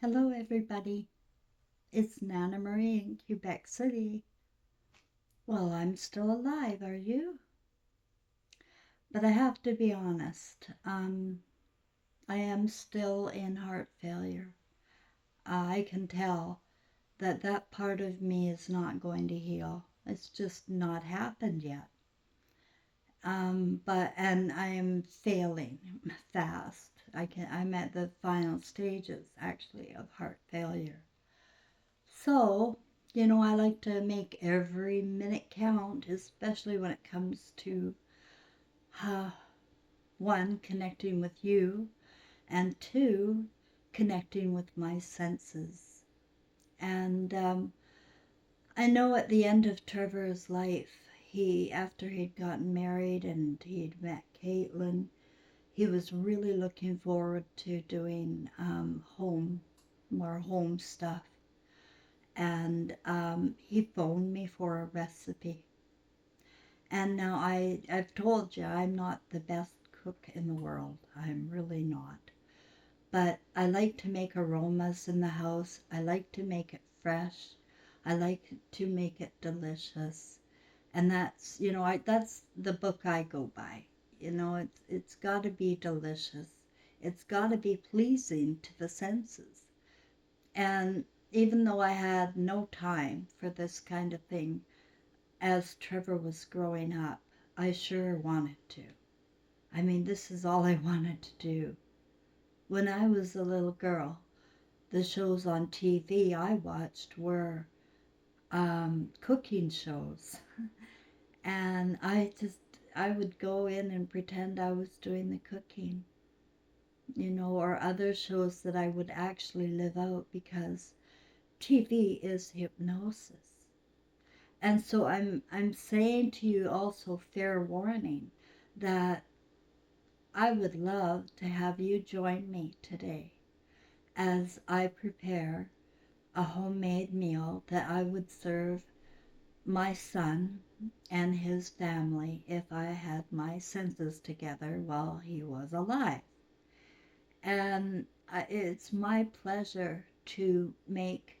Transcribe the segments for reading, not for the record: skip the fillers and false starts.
Hello, everybody. It's Nana Marie in Quebec City. Well, I'm still alive, are you? But I have to be honest. I am still in heart failure. I can tell that that part of me is not going to heal. It's just not happened yet. And I am failing fast. I'm at the final stages actually of heart failure. So, I like to make every minute count, especially when it comes to uh, one, connecting with you, and two, connecting with my senses. And I know at the end of Trevor's life, after he'd gotten married and he'd met Caitlin, he was really looking forward to doing more home stuff. And he phoned me for a recipe. And now I've told you I'm not the best cook in the world. I'm really not. But I like to make aromas in the house. I like to make it fresh. I like to make it delicious. And that's the book I go by. It's got to be delicious. It's got to be pleasing to the senses. And even though I had no time for this kind of thing, as Trevor was growing up, I sure wanted to. I mean, this is all I wanted to do. When I was a little girl, the shows on TV I watched were cooking shows. And I would go in and pretend I was doing the cooking, or other shows that I would actually live out because TV is hypnosis. And so I'm saying to you also, fair warning, that I would love to have you join me today as I prepare a homemade meal that I would serve my son and his family if I had my senses together while he was alive. And it's my pleasure to make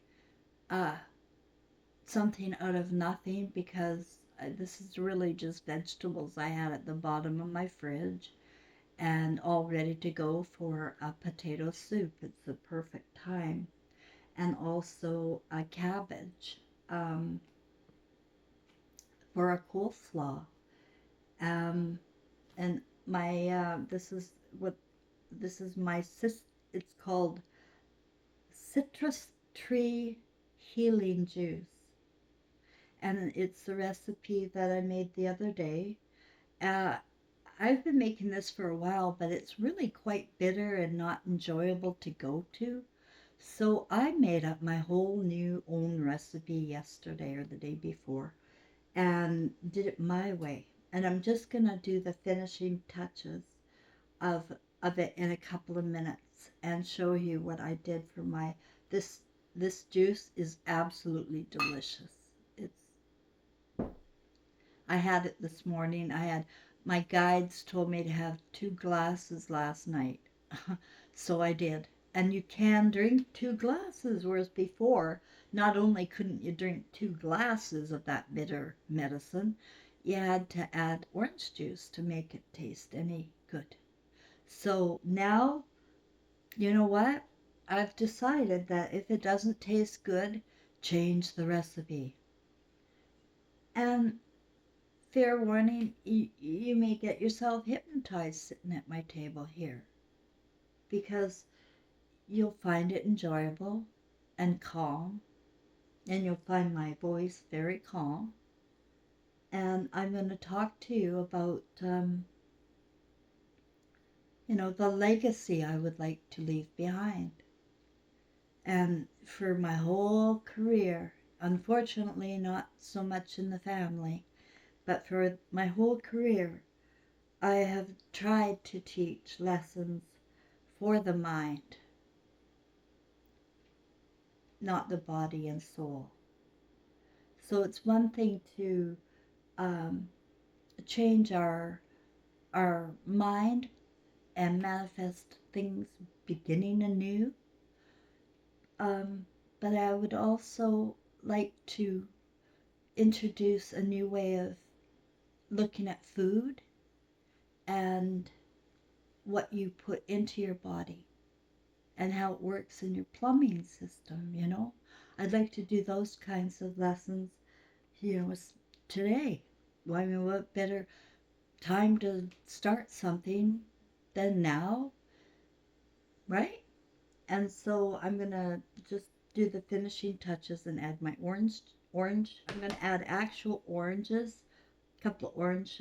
uh, something out of nothing because this is really just vegetables I had at the bottom of my fridge and all ready to go for a potato soup. It's the perfect time. And also a cabbage um, for a coleslaw. Um, and my this is my it's called citrus tree healing juice, and it's the recipe that I made the other day. Uh, I've been making this for a while, but it's really quite bitter and not enjoyable to go to. So I made up my whole new own recipe yesterday or the day before and did it my way. And I'm just going to do the finishing touches of of it in a couple of minutes and show you what I did for my this this juice is absolutely delicious. It's I had it this morning. I had my guides told me to have 2 glasses last night. So I did. And you can drink 2 glasses, whereas before, not only couldn't you drink 2 glasses of that bitter medicine, you had to add orange juice to make it taste any good. So now, you know what? I've decided that if it doesn't taste good, change the recipe. And fair warning, you may get yourself hypnotized sitting at my table here because you'll find it enjoyable and calm, and you'll find my voice very calm. And I'm going to talk to you about, the legacy I would like to leave behind. And for my whole career, unfortunately, not so much in the family, but for my whole career, I have tried to teach lessons for the mind, not the body and soul. So it's one thing to um, change our mind and manifest things beginning anew, Um, but I would also like to introduce a new way of looking at food and what you put into your body and how it works in your plumbing system, you know. I'd like to do those kinds of lessons, today. Well, I mean, what better time to start something than now, right? And so I'm gonna just do the finishing touches and add my orange. I'm gonna add actual oranges, a couple of orange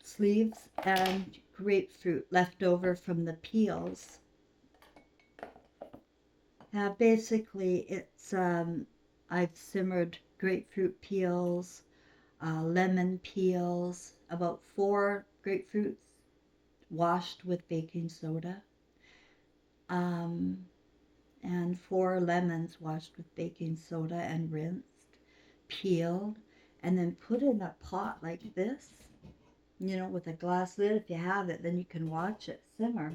sleeves, and grapefruit left over from the peels. Now, basically, I've simmered grapefruit peels, lemon peels, about 4 grapefruits washed with baking soda, um, and 4 lemons washed with baking soda and rinsed, peeled, and then put in a pot like this, with a glass lid. If you have it, then you can watch it simmer.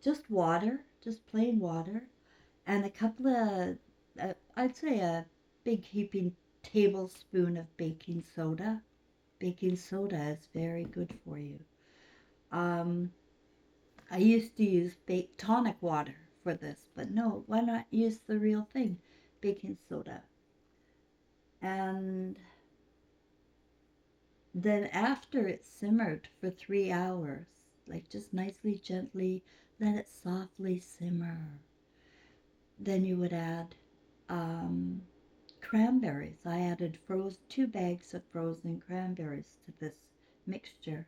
Just water, just plain water, and a couple of, I'd say a big heaping tablespoon of baking soda. Baking soda is very good for you. Um, I used to use tonic water for this, but no, why not use the real thing, baking soda? And then after it simmered for 3 hours, like just nicely, gently, let it softly simmer. Then you would add cranberries. I added 2 bags of frozen cranberries to this mixture.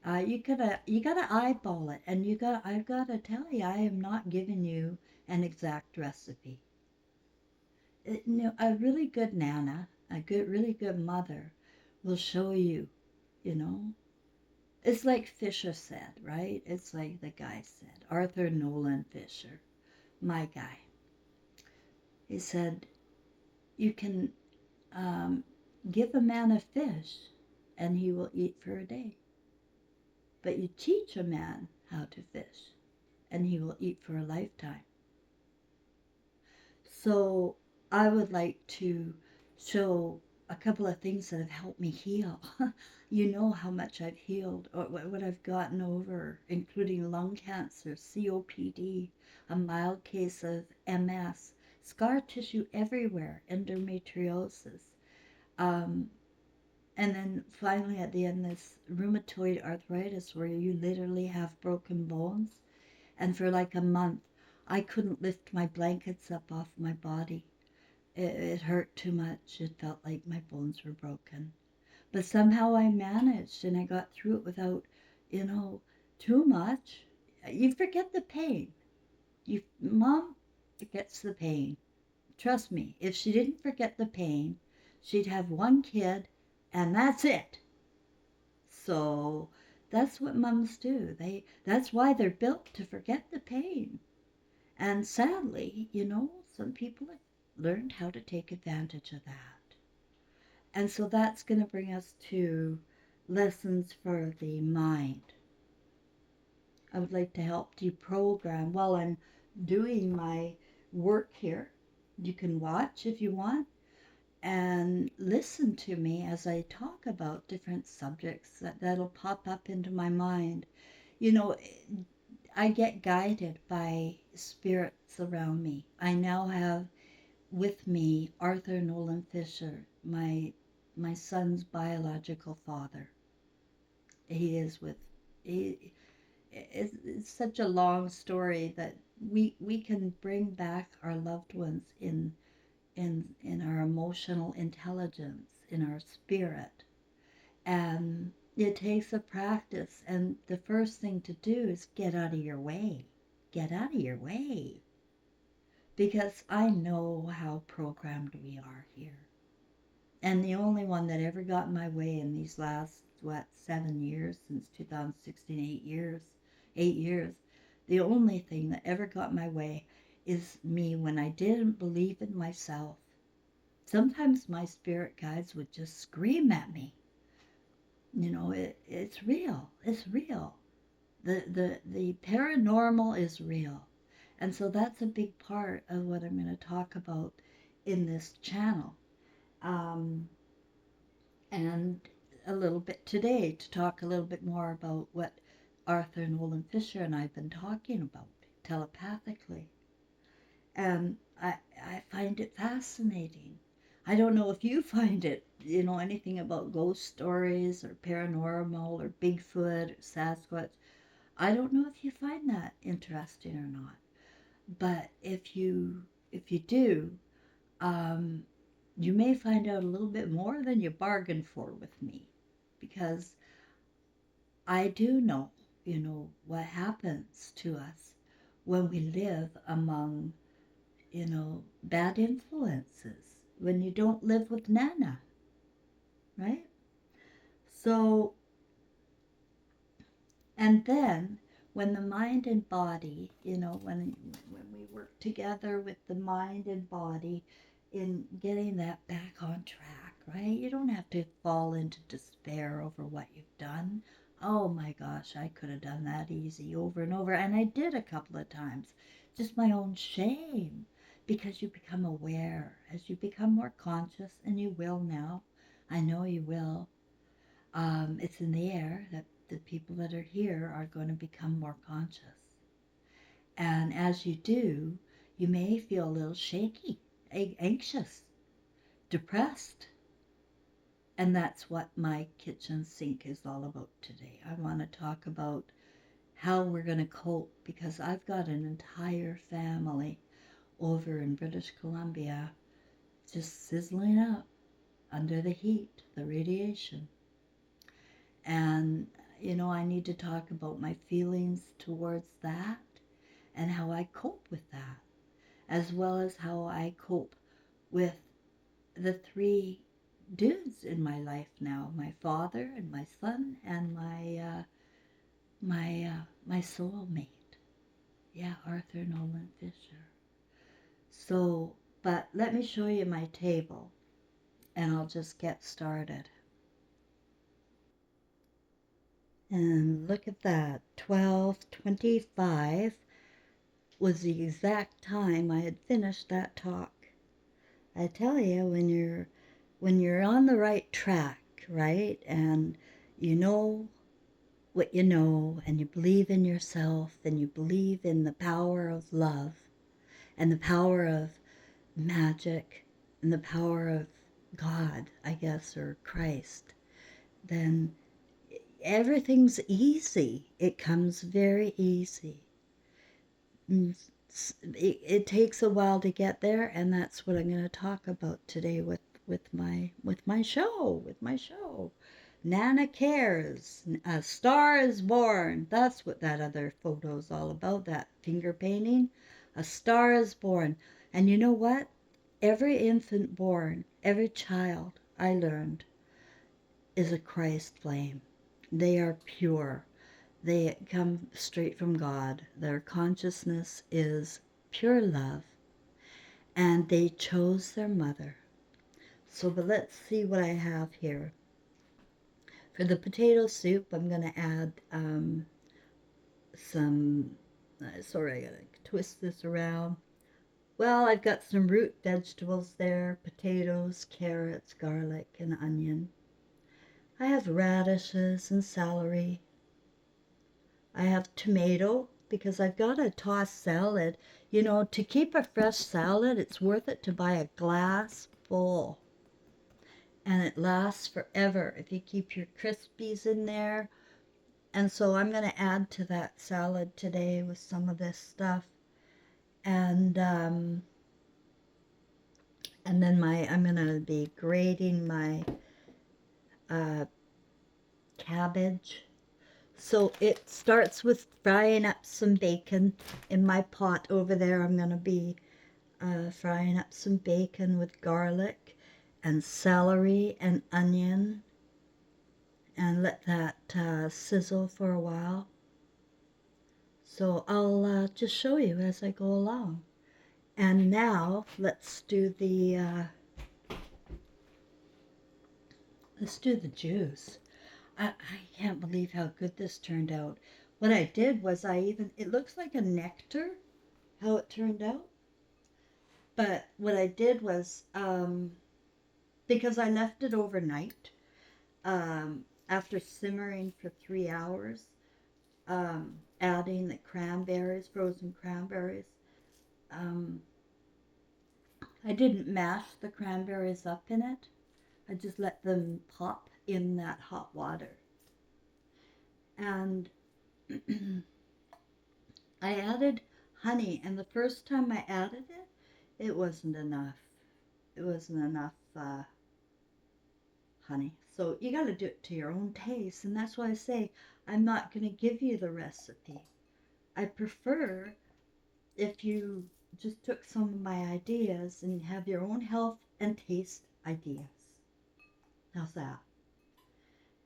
You gotta eyeball it, and I've gotta tell you, I am not giving you an exact recipe. A really good nana, really good mother, will show you. You know, it's like Fisher said, right? It's like the guy said, Arthur Nolan Fisher, my guy. He said, you can give a man a fish, and he will eat for a day. But you teach a man how to fish, and he will eat for a lifetime. So I would like to show a couple of things that have helped me heal. You know how much I've healed, or what I've gotten over, including lung cancer, COPD, a mild case of MS, scar tissue everywhere, endometriosis. Um, and then finally at the end, this rheumatoid arthritis where you literally have broken bones. And for like a month, I couldn't lift my blankets up off my body. It hurt too much. It felt like my bones were broken. But somehow I managed and I got through it without, too much. You forget the pain. Mom forgets the pain. Trust me, if she didn't forget the pain, she'd have one kid and that's it. So that's what moms do. That's why they're built to forget the pain. And sadly, some people have learned how to take advantage of that. And so that's going to bring us to lessons for the mind. I would like to help deprogram while I'm doing my work here. You can watch if you want and listen to me as I talk about different subjects that'll pop up into my mind. You know, I get guided by spirits around me. I now have with me Arthur Nolan Fischer, my son's biological father. He is with he. It's such a long story that we can bring back our loved ones in our emotional intelligence, in our spirit, and it takes a practice. And the first thing to do is get out of your way. Get out of your way. Because I know how programmed we are here. And the only one that ever got in my way in these last, 7 years, since 2016, 8 years, 8 years, the only thing that ever got in my way is me when I didn't believe in myself. Sometimes my spirit guides would just scream at me. It's real. It's real. The paranormal is real. And so that's a big part of what I'm going to talk about in this channel. Um, and a little bit today to talk a little bit more about what Arthur Nolan Fischer and I have been talking about telepathically. And I find it fascinating. I don't know if you find it, anything about ghost stories or paranormal or Bigfoot or Sasquatch. I don't know if you find that interesting or not. But if you do, um, you may find out a little bit more than you bargained for with me, because I do know, what happens to us when we live among, bad influences, when you don't live with Nana, right? So, and then when the mind and body, when we work together with the mind and body in getting that back on track, right? You don't have to fall into despair over what you've done. Oh my gosh, I could have done that easy over and over. And I did a couple of times. Just my own shame. Because you become aware as you become more conscious, and you will now. I know you will. It's in the air that the people that are here are going to become more conscious. And as you do, you may feel a little shaky, anxious, depressed. And that's what my kitchen sink is all about today. I want to talk about how we're going to cope, because I've got an entire family over in British Columbia just sizzling up under the heat, the radiation. And, I need to talk about my feelings towards that and how I cope with that, as well as how I cope with the three dudes in my life now: my father and my son and my soulmate. Yeah, Arthur Nolan Fischer. So, but let me show you my table, and I'll just get started. And look at that, 12:25 was the exact time I had finished that talk. I tell you, when you're on the right track, right, and you know what you know, and you believe in yourself, and you believe in the power of love, and the power of magic, and the power of God, I guess, or Christ, then everything's easy. It comes very easy. It takes a while to get there, and that's what I'm going to talk about today with my show. Nana cares. A star is born. That's what that other photo's all about. That finger painting. A star is born. And you know what? Every infant born, every child, I learned, is a Christ flame. They are pure. They come straight from God. Their consciousness is pure love, and they chose their mother. So, but let's see what I have here. For the potato soup, I'm going to add some, sorry, I got to twist this around. Well, I've got some root vegetables there: potatoes, carrots, garlic, and onion. I have radishes and celery. I have tomato, because I've got a tossed salad. To keep a fresh salad, it's worth it to buy a glass full. And it lasts forever if you keep your crispies in there. And so I'm going to add to that salad today with some of this stuff. And then I'm going to be grating my uh, cabbage. So it starts with frying up some bacon. In my pot over there, I'm going to be frying up some bacon with garlic and celery and onion, and let that sizzle for a while. So I'll just show you as I go along. And now let's do the juice. I can't believe how good this turned out. What I did was it looks like a nectar, how it turned out. But what I did was, because I left it overnight, after simmering for 3 hours, adding the cranberries, frozen cranberries. Um, I didn't mash the cranberries up in it. I just let them pop in that hot water. And I added honey, and the first time I added it, it wasn't enough. It wasn't enough honey. So you got to do it to your own taste, and that's why I say I'm not going to give you the recipe. I prefer if you just took some of my ideas and have your own health and taste ideas. How's that?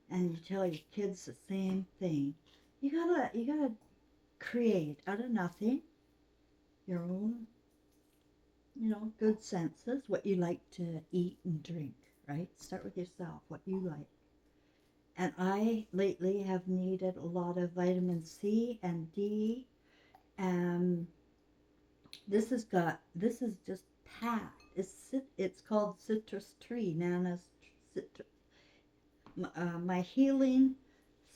And you tell your kids the same thing. You gotta create out of nothing your own, good senses, what you like to eat and drink, right? Start with yourself, what you like. And I lately have needed a lot of vitamin C and D, and this is just packed. It's called citrus tree, Nana's citrus, my healing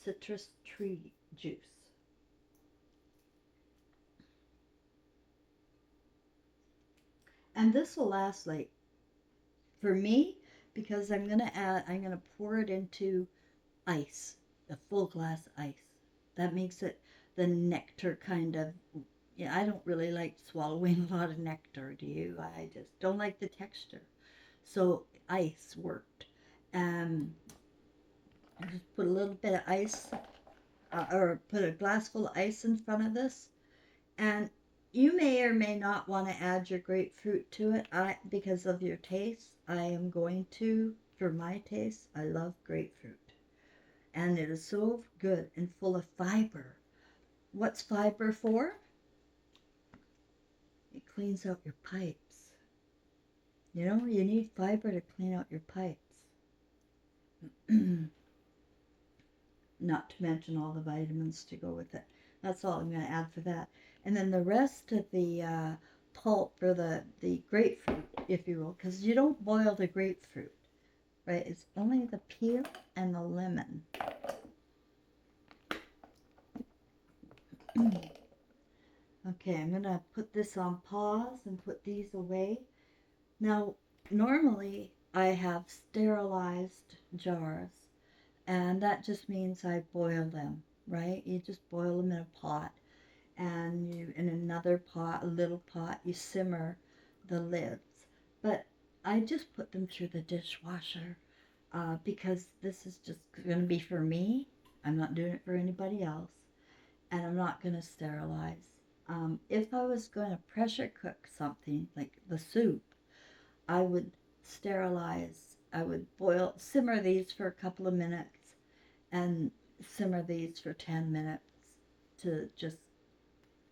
citrus tree juice. And this will last, like, for me, because I'm gonna pour it into ice, a full glass ice. That makes it the nectar kind of. Yeah, I don't really like swallowing a lot of nectar, do you? I just don't like the texture. So ice worked. Um, I just put a little bit of ice, or put a glass full of ice in front of this, and you may or may not want to add your grapefruit to it. Because of your taste, I am going to. For my taste, I love grapefruit, and it is so good and full of fiber. What's fiber for? It cleans out your pipes. You need fiber to clean out your pipes. Not to mention all the vitamins to go with it. That's all I'm going to add for that. And then the rest of the pulp, or the grapefruit, if you will, because you don't boil the grapefruit, right? It's only the peel and the lemon. Okay, I'm going to put this on pause and put these away. Now, normally I have sterilized jars, and that just means I boil them, right? You just boil them in a pot, and you, in another pot, a little pot, you simmer the lids. But I just put them through the dishwasher, because this is just going to be for me. I'm not doing it for anybody else, and I'm not going to sterilize. If I was going to pressure cook something like the soup, I would sterilize. I would simmer these for a couple of minutes, and simmer these for 10 minutes, to just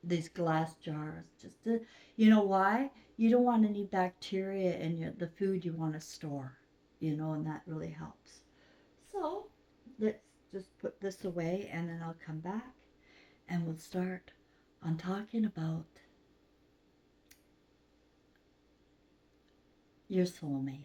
these glass jars. Just to, you know why? You don't want any bacteria in the food you want to store, and that really helps. So let's just put this away, and then I'll come back and we'll start on talking about your soulmate.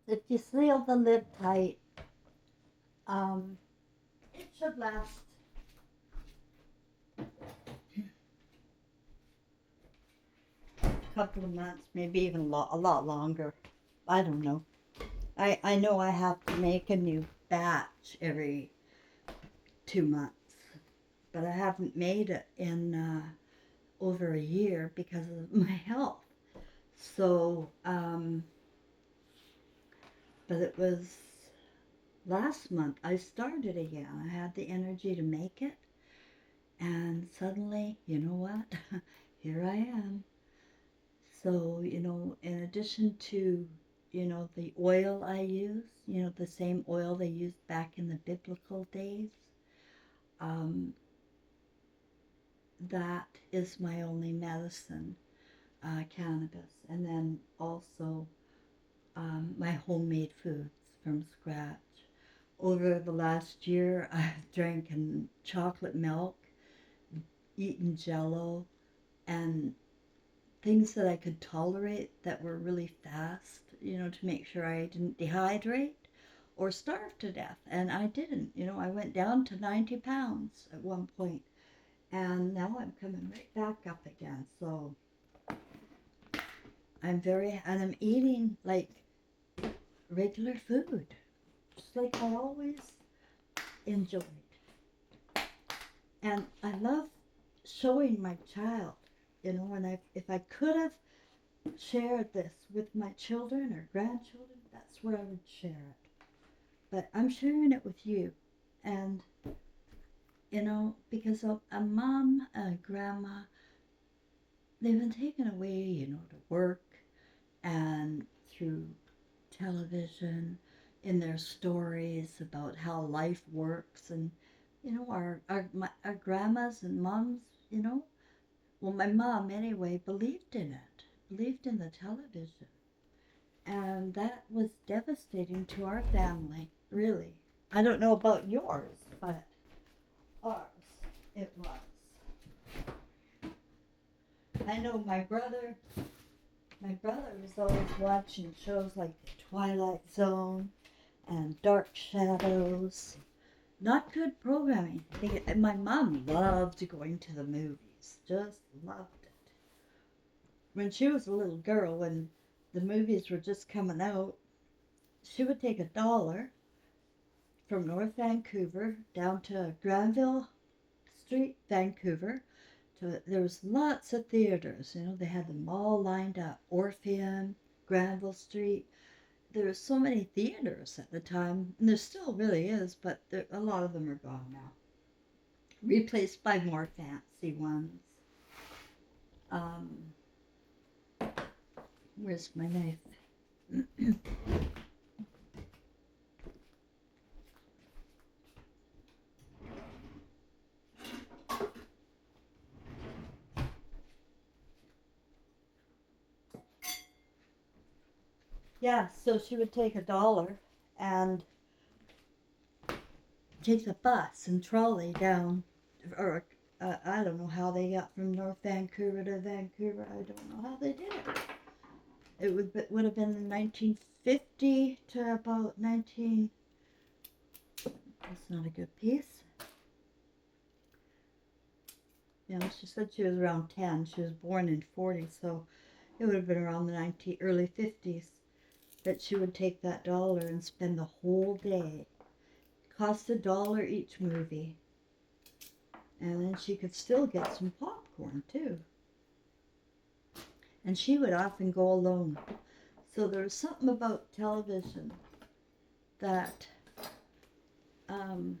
if you seal the lid tight, it should last a couple of months, maybe even a lot longer. I don't know. I know I have to make a new batch every 2 months, but I haven't made it in over a year because of my health. So, but it was last month I started again. I had the energy to make it, and suddenly, you know what? Here I am. So, in addition to, the oil I use, the same oil they used back in the biblical days, um, that is my only medicine, cannabis. And then also my homemade foods from scratch. Over the last year, I've drank chocolate milk, eaten jello, and things that I could tolerate that were really fast, to make sure I didn't dehydrate or starve to death. And I didn't. I went down to 90 pounds at one point, and now I'm coming right back up again. So and I'm eating like regular food, just like I always enjoyed. And I love showing my child, and if I could have shared this with my children or grandchildren, that's where I would share it. But I'm sharing it with you. And, because a mom, a grandma, they've been taken away, to work and through television in their stories about how life works. And, our grandmas and moms, well, my mom anyway, believed in it, believed in the television. And that was devastating to our family, really. I don't know about yours, but ours, it was. I know my brother was always watching shows like The Twilight Zone and Dark Shadows. Not good programming. My mom loved going to the movies, just loved it. When she was a little girl, when the movies were just coming out, she would take $1 from North Vancouver down to Granville Street, Vancouver. There was lots of theaters, they had them all lined up. Orpheum, Granville Street. There were so many theaters at the time, and there still really is, but a lot of them are gone now. Replaced by more fancy ones. Um, where's my knife? Yeah, so she would take $1 and take the bus and trolley down, or I don't know how they got from North Vancouver to Vancouver. I don't know how they did it. It would have been in 1950 to about 19. That's not a good piece. She said she was around 10. She was born in 40, so it would have been around the early 50s that she would take that $1 and spend the whole day. Cost $1 each movie. And then she could still get some popcorn too. And she would often go alone. So there was something about television that, and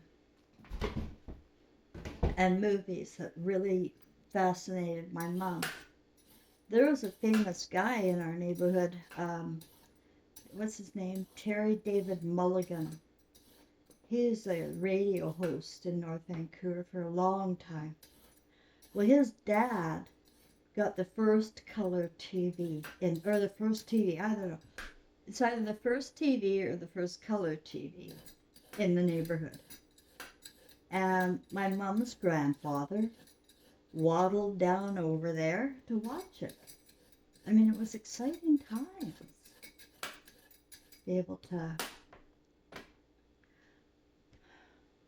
movies that really fascinated my mom. There was a famous guy in our neighborhood, what's his name? Terry David Mulligan. He was a radio host in North Vancouver for a long time. Well, his dad got the first color TV, or the first TV, I don't know. It's either the first TV or the first color TV in the neighborhood. And my mom's grandfather waddled down over there to watch it. I mean, it was exciting times. be able to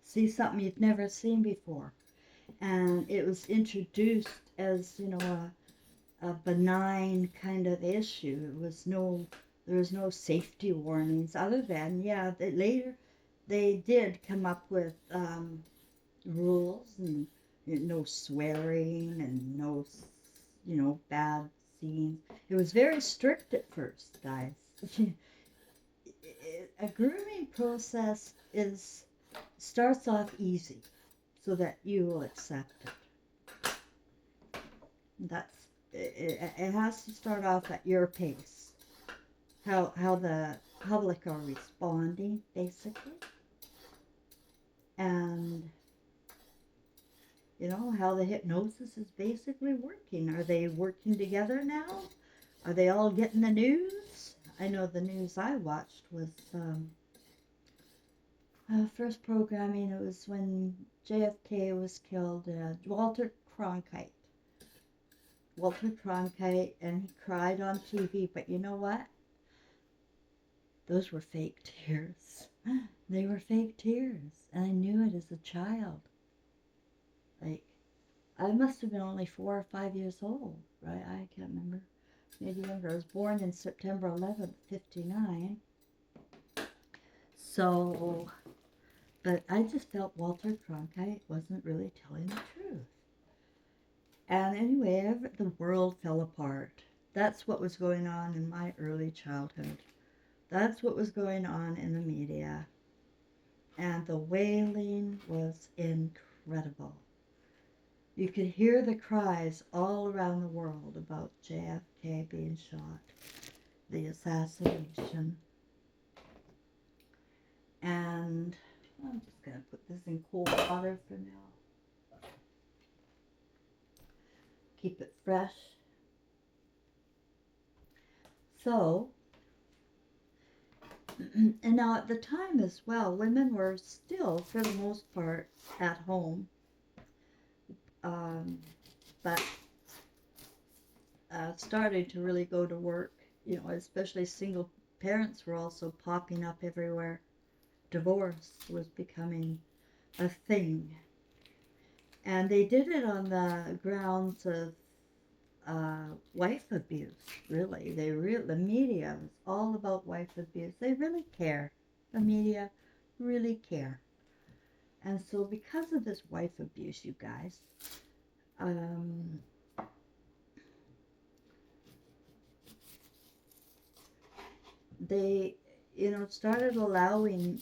see something you've never seen before. And it was introduced as, a benign kind of issue. There was no safety warnings other than, yeah, later they did come up with rules and no swearing and no, bad scenes. It was very strict at first, guys. A grooming process starts off easy so that you will accept it. It has to start off at your pace. How the public are responding, basically, and how the hypnosis is basically working. Are they working together now? Are they all getting the news? I know the news I watched was first programming. It was when JFK was killed. Walter Cronkite. And he cried on TV. But you know what? Those were fake tears. They were fake tears. And I knew it as a child. Like, I must have been only 4 or 5 years old, right? I can't remember. Maybe younger. I was born in September 11th, 59. So, but I just felt Walter Cronkite wasn't really telling the truth. And anyway, the world fell apart. That's what was going on in my early childhood. That's what was going on in the media. And the wailing was incredible. You could hear the cries all around the world about JFK being shot, the assassination. And I'm just going to put this in cold water for now. Keep it fresh. So, and now at the time as well, women were still, for the most part, at home. But started to really go to work, especially single parents were also popping up everywhere. Divorce was becoming a thing. And they did it on the grounds of wife abuse, really. The media was all about wife abuse. They really care. The media really care. And so because of this wife abuse, you guys, they, started allowing,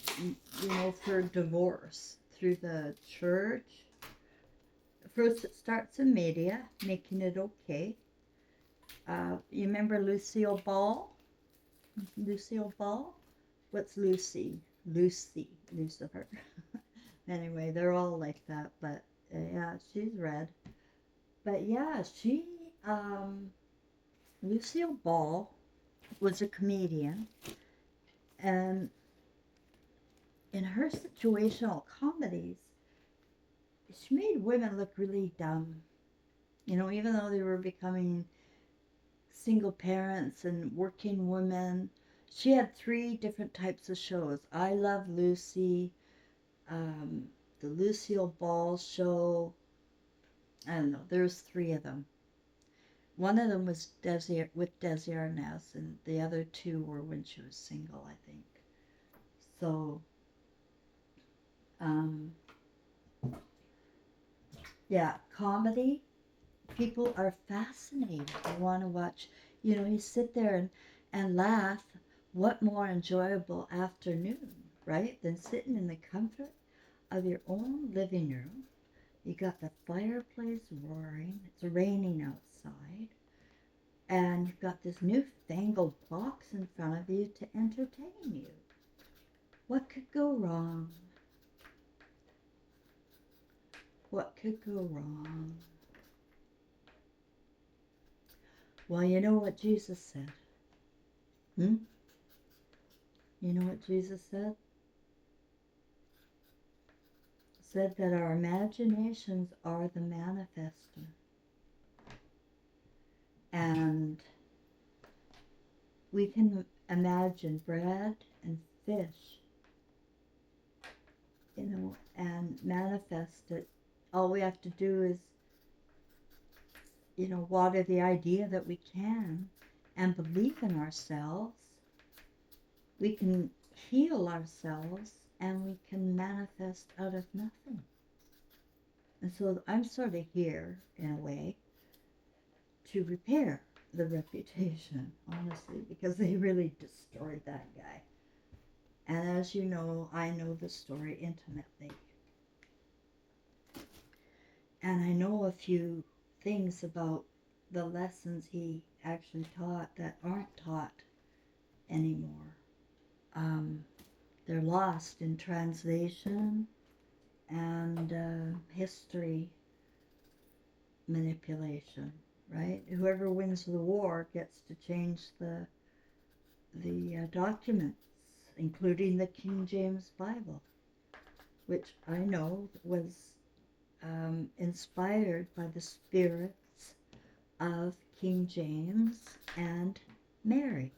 for divorce through the church. First, it starts in media, making it okay. You remember Lucille Ball? Lucille Ball? What's Lucy? Lucifer. Anyway, they're all like that, but yeah, she's red. But yeah, Lucille Ball was a comedian, and in her situational comedies, she made women look really dumb. Even though they were becoming single parents and working women. She had 3 different types of shows. I Love Lucy, the Lucille Ball show. I don't know, there's 3 of them. One of them was with Desi Arnaz, and the other 2 were when she was single, I think. So, yeah, comedy. People are fascinated. They want to watch. You sit there and laugh. What more enjoyable afternoon, right, than sitting in the comfort of your own living room. You got the fireplace roaring. It's raining outside. And you've got this newfangled box in front of you to entertain you. What could go wrong? What could go wrong? Well, you know what Jesus said? You know what Jesus said? Said that our imaginations are the manifesting. And we can imagine bread and fish, and manifest it. All we have to do is, water the idea that we can and believe in ourselves. We can heal ourselves and we can manifest out of nothing. And so I'm sort of here, in a way, to repair the reputation, honestly, because they really destroyed that guy. And as you know, I know the story intimately. And I know a few things about the lessons he actually taught that aren't taught anymore. They're lost in translation and history manipulation, right? Whoever wins the war gets to change the documents, including the King James Bible, which I know was inspired by the spirits of King James and Mary.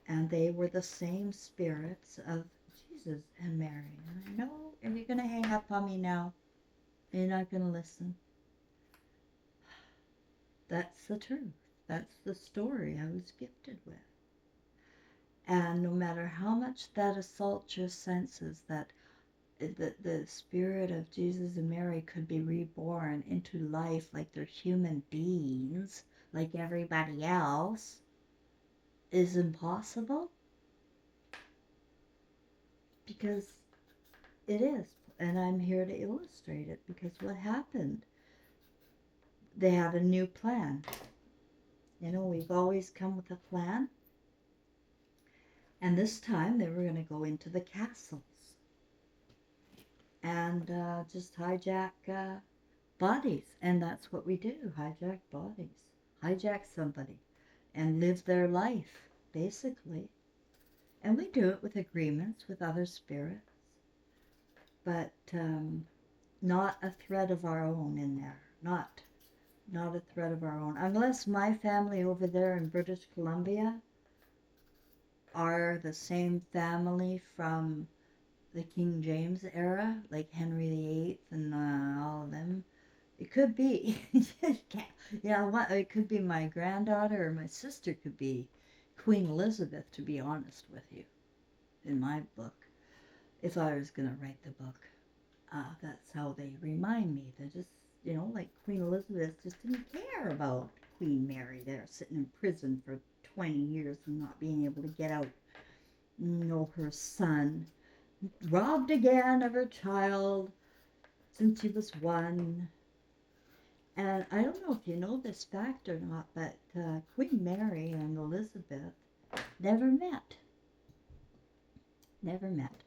And they were the same spirits of Jesus and Mary. And I know, are you going to hang up on me now? You're not going to listen. That's the truth. That's the story I was gifted with. And no matter how much that assaults your senses, that the spirit of Jesus and Mary could be reborn into life like they're human beings, like everybody else, is impossible. Because it is. And I'm here to illustrate it, because what happened? They had a new plan. We've always come with a plan. And this time they were going to go into the castles and just hijack bodies. And that's what we do, hijack bodies. Hijack somebody and live their life, basically. And we do it with agreements with other spirits, but not a thread of our own in there. Not a thread of our own. Unless my family over there in British Columbia are the same family from the King James era, like Henry VIII and all of them. It could be. It could be my granddaughter, or my sister could be Queen Elizabeth, to be honest with you, in my book. If I was going to write the book, that's how they remind me. They're just, like Queen Elizabeth just didn't care about Queen Mary there, sitting in prison for 20 years and not being able to get out. Her son robbed again of her child since she was 1. And I don't know if you know this fact or not, but Queen Mary and Elizabeth never met. Never met.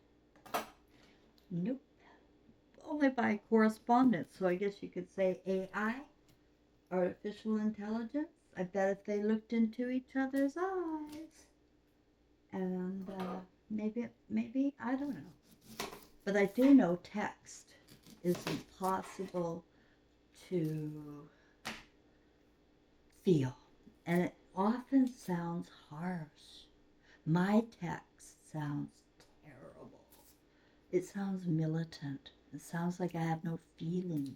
Nope. Only by correspondence. So I guess you could say AI, artificial intelligence. I bet if they looked into each other's eyes, and maybe, I don't know. But I do know text is impossible to feel. And it often sounds harsh. My text sounds terrible. It sounds militant. It sounds like I have no feelings.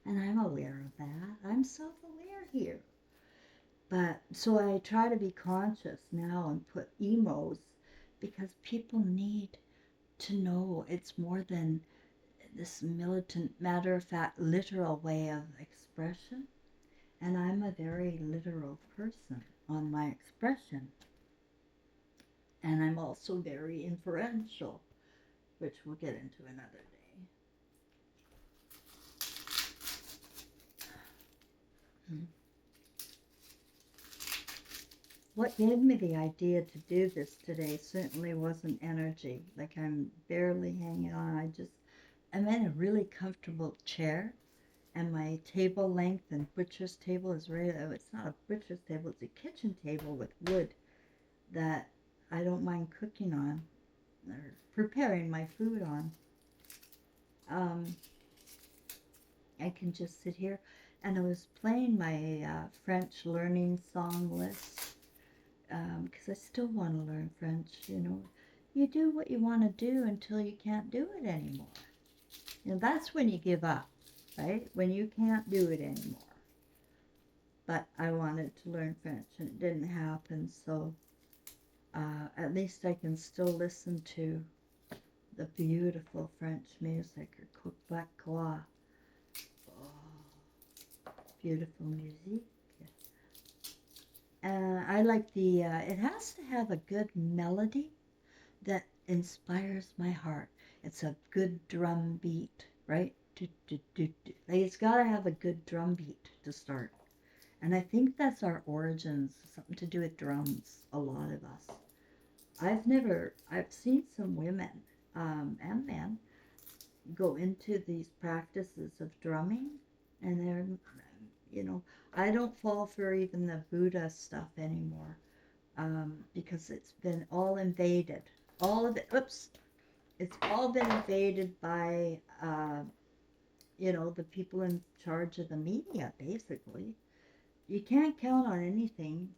And I'm aware of that. I'm self-aware here. But so I try to be conscious now and put emos, because people need to know it's more than this militant, matter-of-fact, literal way of expression. And I'm a very literal person on my expression. And I'm also very inferential, which we'll get into another day. What gave me the idea to do this today certainly wasn't energy. Like, I'm barely hanging on. I'm in a really comfortable chair, and my table length and butcher's table is it's not a butcher's table, it's a kitchen table with wood that I don't mind cooking on, or preparing my food on. I can just sit here, and I was playing my French learning song list, because I still want to learn French. You do what you want to do until you can't do it anymore. That's when you give up, right? When you can't do it anymore. But I wanted to learn French and it didn't happen, so at least I can still listen to the beautiful French music or québécois. Oh, beautiful music. I like it has to have a good melody that inspires my heart. It's a good drum beat, right? Do, do, do, do. Like it's got to have a good drum beat to start. And I think that's our origins, something to do with drums, a lot of us. I've seen some women and men go into these practices of drumming, and I don't fall for even the Buddha stuff anymore, because it's been all invaded. All of it, oops, it's all been invaded by, the people in charge of the media, basically. You can't count on anything.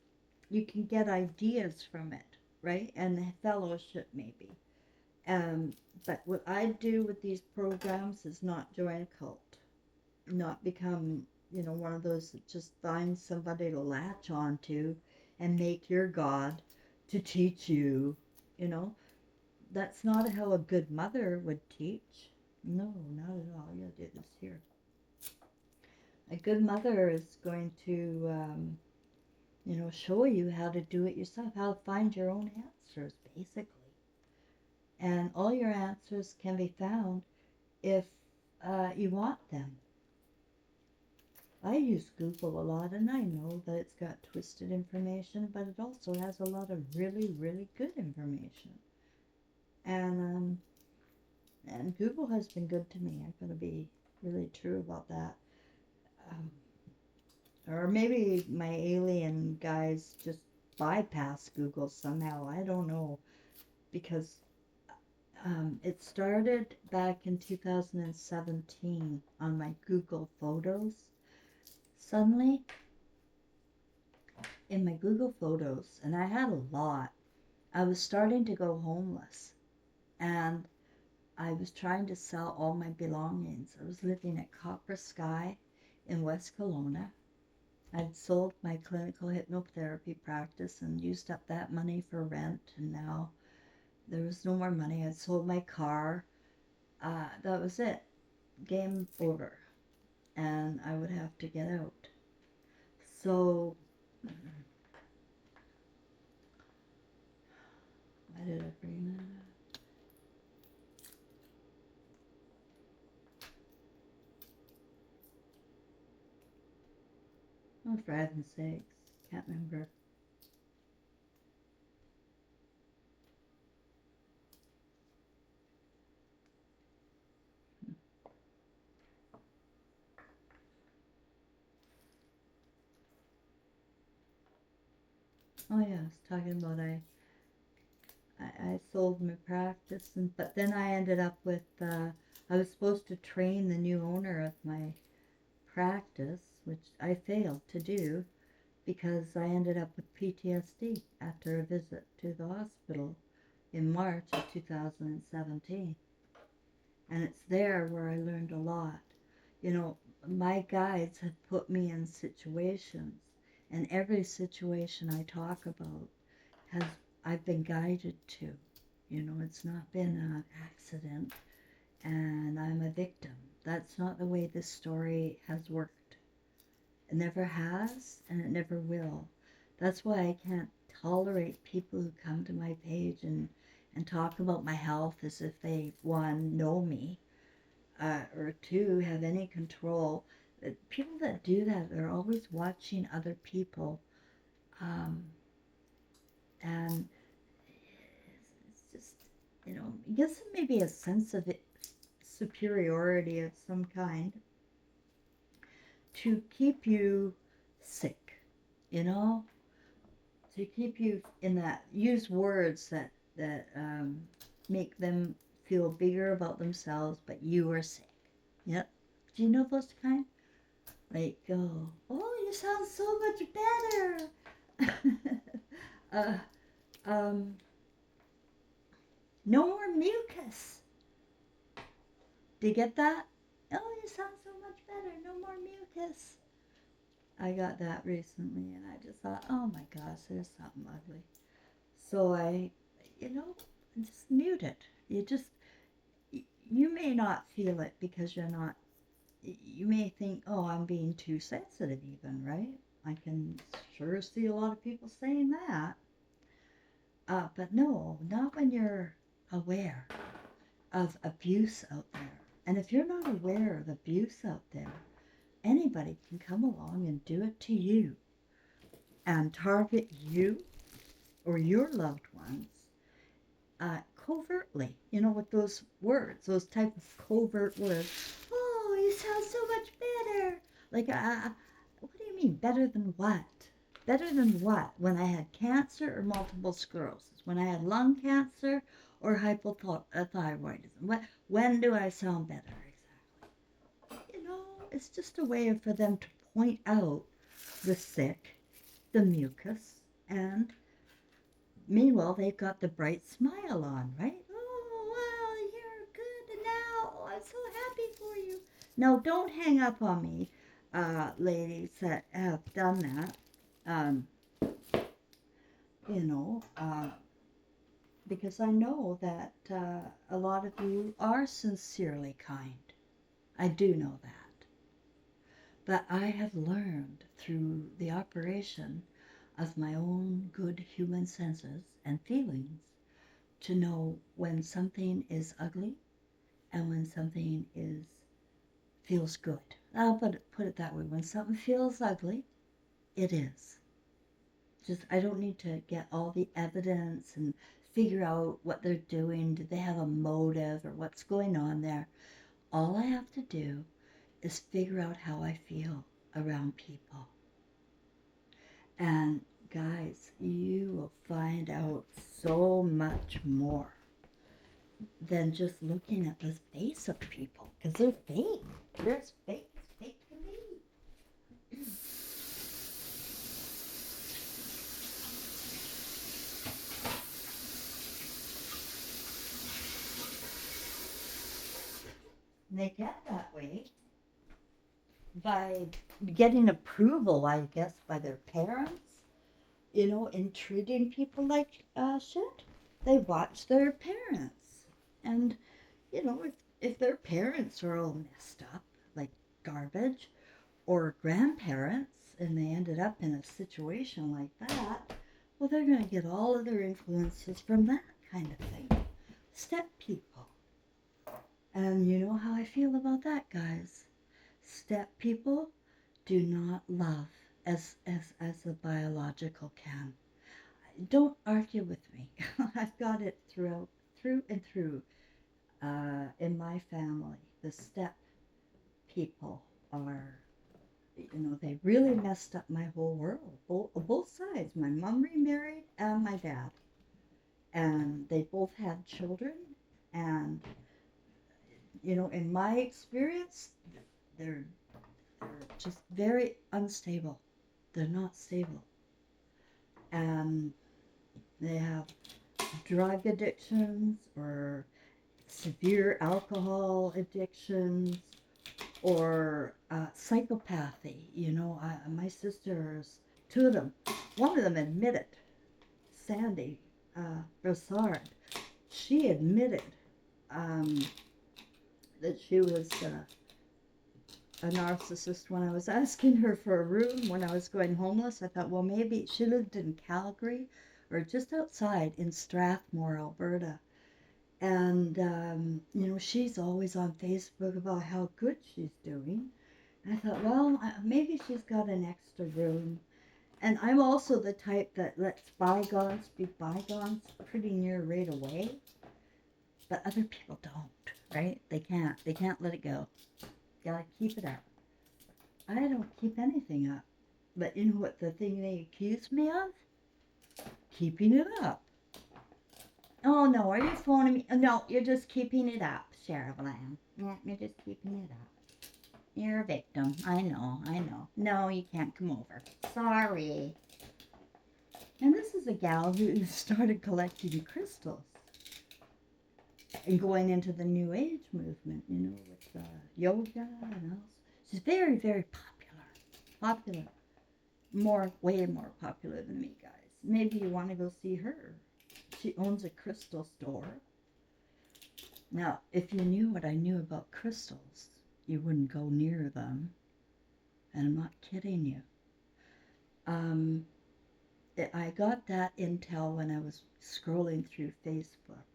You can get ideas from it, right? And fellowship, maybe. But what I do with these programs is not join a cult, not become, one of those that just finds somebody to latch onto and make your God to teach you, you know. That's not how a good mother would teach. No, not at all. You'll do this here. A good mother is going to, show you how to do it yourself, how to find your own answers, basically. And all your answers can be found if you want them. I use Google a lot, and I know that it's got twisted information, but it also has a lot of really, really good information. And Google has been good to me. I'm going to be really true about that. Um, or maybe my alien guys just bypass Google somehow. I don't know, because it started back in 2017 on my Google Photos. Suddenly, in my Google Photos, and I had a lot, I was starting to go homeless, and I was trying to sell all my belongings. I was living at Copper Sky in West Kelowna. I'd sold my clinical hypnotherapy practice and used up that money for rent, and now there was no more money. I'd sold my car. That was it. Game over. And I would have to get out. So, why did I bring that up? Oh, for heaven's sakes. Can't remember. Oh, yeah, I was talking about I sold my practice, but then I ended up with, I was supposed to train the new owner of my practice, which I failed to do because I ended up with PTSD after a visit to the hospital in March of 2017. And it's there where I learned a lot. My guides have put me in situations, and every situation I talk about has I've been guided to. It's not been an accident and I'm a victim. That's not the way this story has worked. It never has, and it never will. That's why I can't tolerate people who come to my page and talk about my health as if they, one, know me, or two, have any control. People that do that, they're always watching other people, um, and it's just, it gives them maybe a sense of superiority of some kind to keep you sick, you know, to keep you in that, use words that make them feel bigger about themselves, but you are sick. Yep. Do you know those kind? Like, oh, you sound so much better. Uh, um, no more mucus. Do you get that? Oh, you sound so much better. No more mucus. I got that recently, and I just thought, oh my gosh, there's something ugly. So I, you know, just mute it. You may not feel it because you're not, you may think, oh, I'm being too sensitive, even, right? I can sure see a lot of people saying that. But no, not when you're aware of abuse out there. And if you're not aware of abuse out there, anybody can come along and do it to you and target you or your loved ones covertly, with those words, those type of covert words. Oh, you sound so much better. Like, what do you mean, better than what? Better than what? When I had cancer or multiple sclerosis? When I had lung cancer or hypothyroidism? When do I sound better exactly? It's just a way for them to point out the sick, the mucus, and meanwhile, they've got the bright smile on, right? Oh, well, you're good now. Oh, I'm so happy for you. No, don't hang up on me, ladies that have done that. Um, you know, uh, because I know that a lot of you are sincerely kind. I do know that. But I have learned through the operation of my own good human senses and feelings to know when something is ugly and when something feels good. I'll put it that way. When something feels ugly, it is. Just I don't need to get all the evidence and figure out what they're doing. Do they have a motive or what's going on there? All I have to do is figure out how I feel around people. And guys, you will find out so much more than just looking at the face of people, because they're fake. They're fake. Fake to me. And they get that way by getting approval, I guess, by their parents, and treating people like shit. They watch their parents. And, if their parents are all messed up, like garbage, or grandparents, and they ended up in a situation like that, well, they're going to get all of their influences from that kind of thing. Step people. And you know how I feel about that, guys. Step people do not love as a biological can. Don't argue with me. I've got it through and through in my family. The step people are, they really messed up my whole world. Both sides. My mom remarried and my dad. And they both had children. And, in my experience, they're just very unstable. They're not stable. And they have drug addictions or severe alcohol addictions or psychopathy. My sisters, two of them, one of them admitted, Sandy Broussard, she admitted that she was a narcissist. When I was asking her for a room when I was going homeless, I thought, well, maybe she lived in Calgary or just outside in Strathmore, Alberta. And, she's always on Facebook about how good she's doing. And I thought, well, maybe she's got an extra room. And I'm also the type that lets bygones be bygones pretty near right away. But other people don't, right? They can't let it go. Gotta keep it up. I don't keep anything up. But you know what the thing they accuse me of? Keeping it up. Oh no, are you phoning me? No, you're just keeping it up, Sheriff Lamb. Yeah, you're just keeping it up. You're a victim. I know. No, you can't come over. Sorry. And this is a gal who started collecting crystals and going into the New Age movement, with yoga and all. She's very, very popular. Popular. Way more popular than me, guys. Maybe you want to go see her. She owns a crystal store. Now, if you knew what I knew about crystals, you wouldn't go near them. And I'm not kidding you. Um, I got that intel when I was scrolling through Facebook,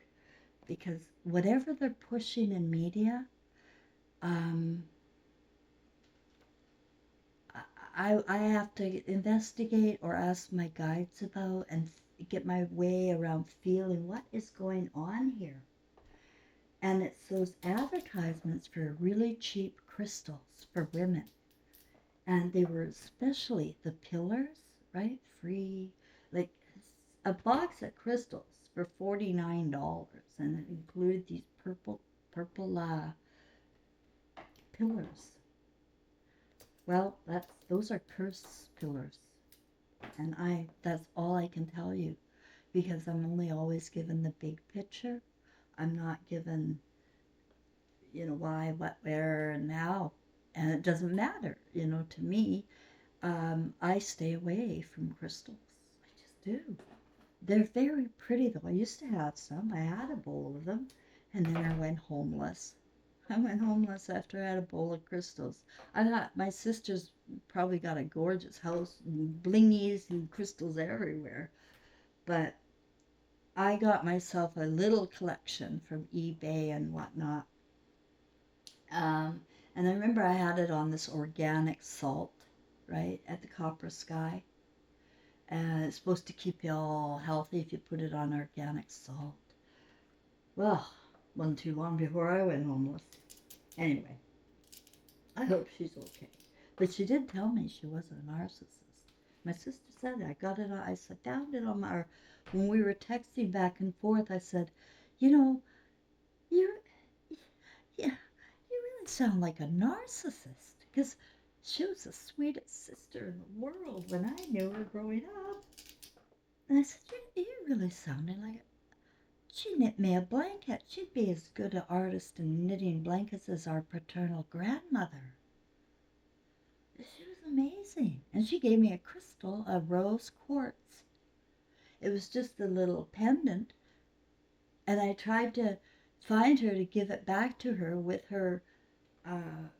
because whatever they're pushing in media, um, I have to investigate or ask my guides about and get my way around feeling what is going on here. And it's those advertisements for really cheap crystals for women. And they were especially the pillars, right? Free, like a box of crystals for $49, and it included these purple pillars. Well, those are curse pillars, and that's all I can tell you, because I'm only always given the big picture. I'm not given, why, what, where, and how, and it doesn't matter, to me. I stay away from crystals. I just do. They're very pretty, though. I used to have some. I had a bowl of them, and then I went homeless. I went homeless after I had a bowl of crystals. I thought my sister's probably got a gorgeous house, blingies and crystals everywhere. But I got myself a little collection from eBay and whatnot. Um, and I remember I had it on this organic salt, right, at the Copper Sky. And it's supposed to keep you all healthy if you put it on organic salt. Well, wasn't too long before I went homeless. Anyway, I hope she's okay. But she did tell me she wasn't a narcissist. My sister said it. I got it on, I found it on my, when we were texting back and forth, I said, you know, you're, yeah, you really sound like a narcissist. Because she was the sweetest sister in the world when I knew her growing up. And I said, you really sounded like it. She knit me a blanket. She'd be as good an artist in knitting blankets as our paternal grandmother. She was amazing. And she gave me a crystal, a rose quartz. It was just a little pendant. And I tried to find her to give it back to her with her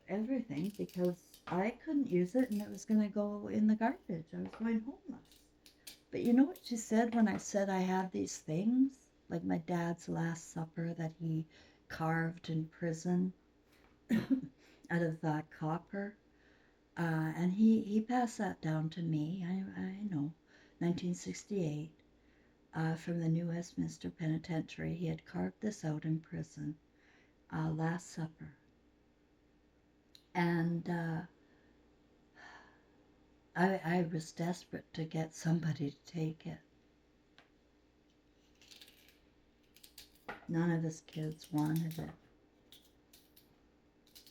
everything, because I couldn't use it and it was going to go in the garbage. I was going homeless. But you know what she said when I said I have these things? Like my dad's Last Supper that he carved in prison out of copper. And he passed that down to me. I know, 1968, from the New Westminster Penitentiary. He had carved this out in prison, Last Supper. And I was desperate to get somebody to take it. None of his kids wanted it.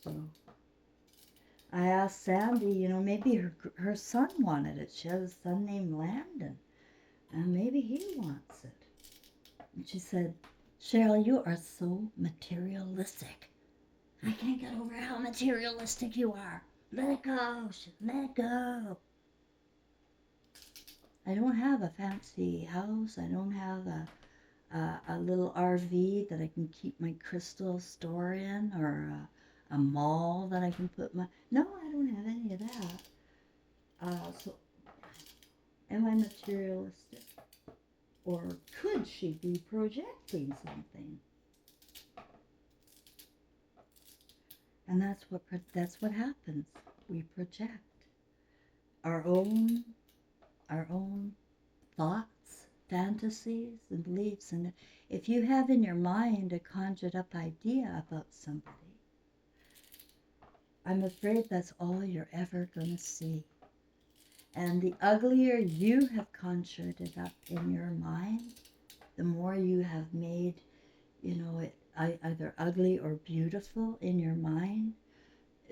So I asked Sandy, maybe her son wanted it. She has a son named Landon, and maybe he wants it. And she said, Cheryl, you are so materialistic. I can't get over how materialistic you are. Let it go. Let it go. I don't have a fancy house. I don't have a little RV that I can keep my crystal store in, or a mall that I can put my... No, I don't have any of that. So, am I materialistic? Or could she be projecting something? And that's what happens. We project our own thoughts, fantasies, and beliefs. And if you have in your mind a conjured up idea about somebody, I'm afraid that's all you're ever going to see. And the uglier you have conjured it up in your mind, the more you have made, it either ugly or beautiful in your mind,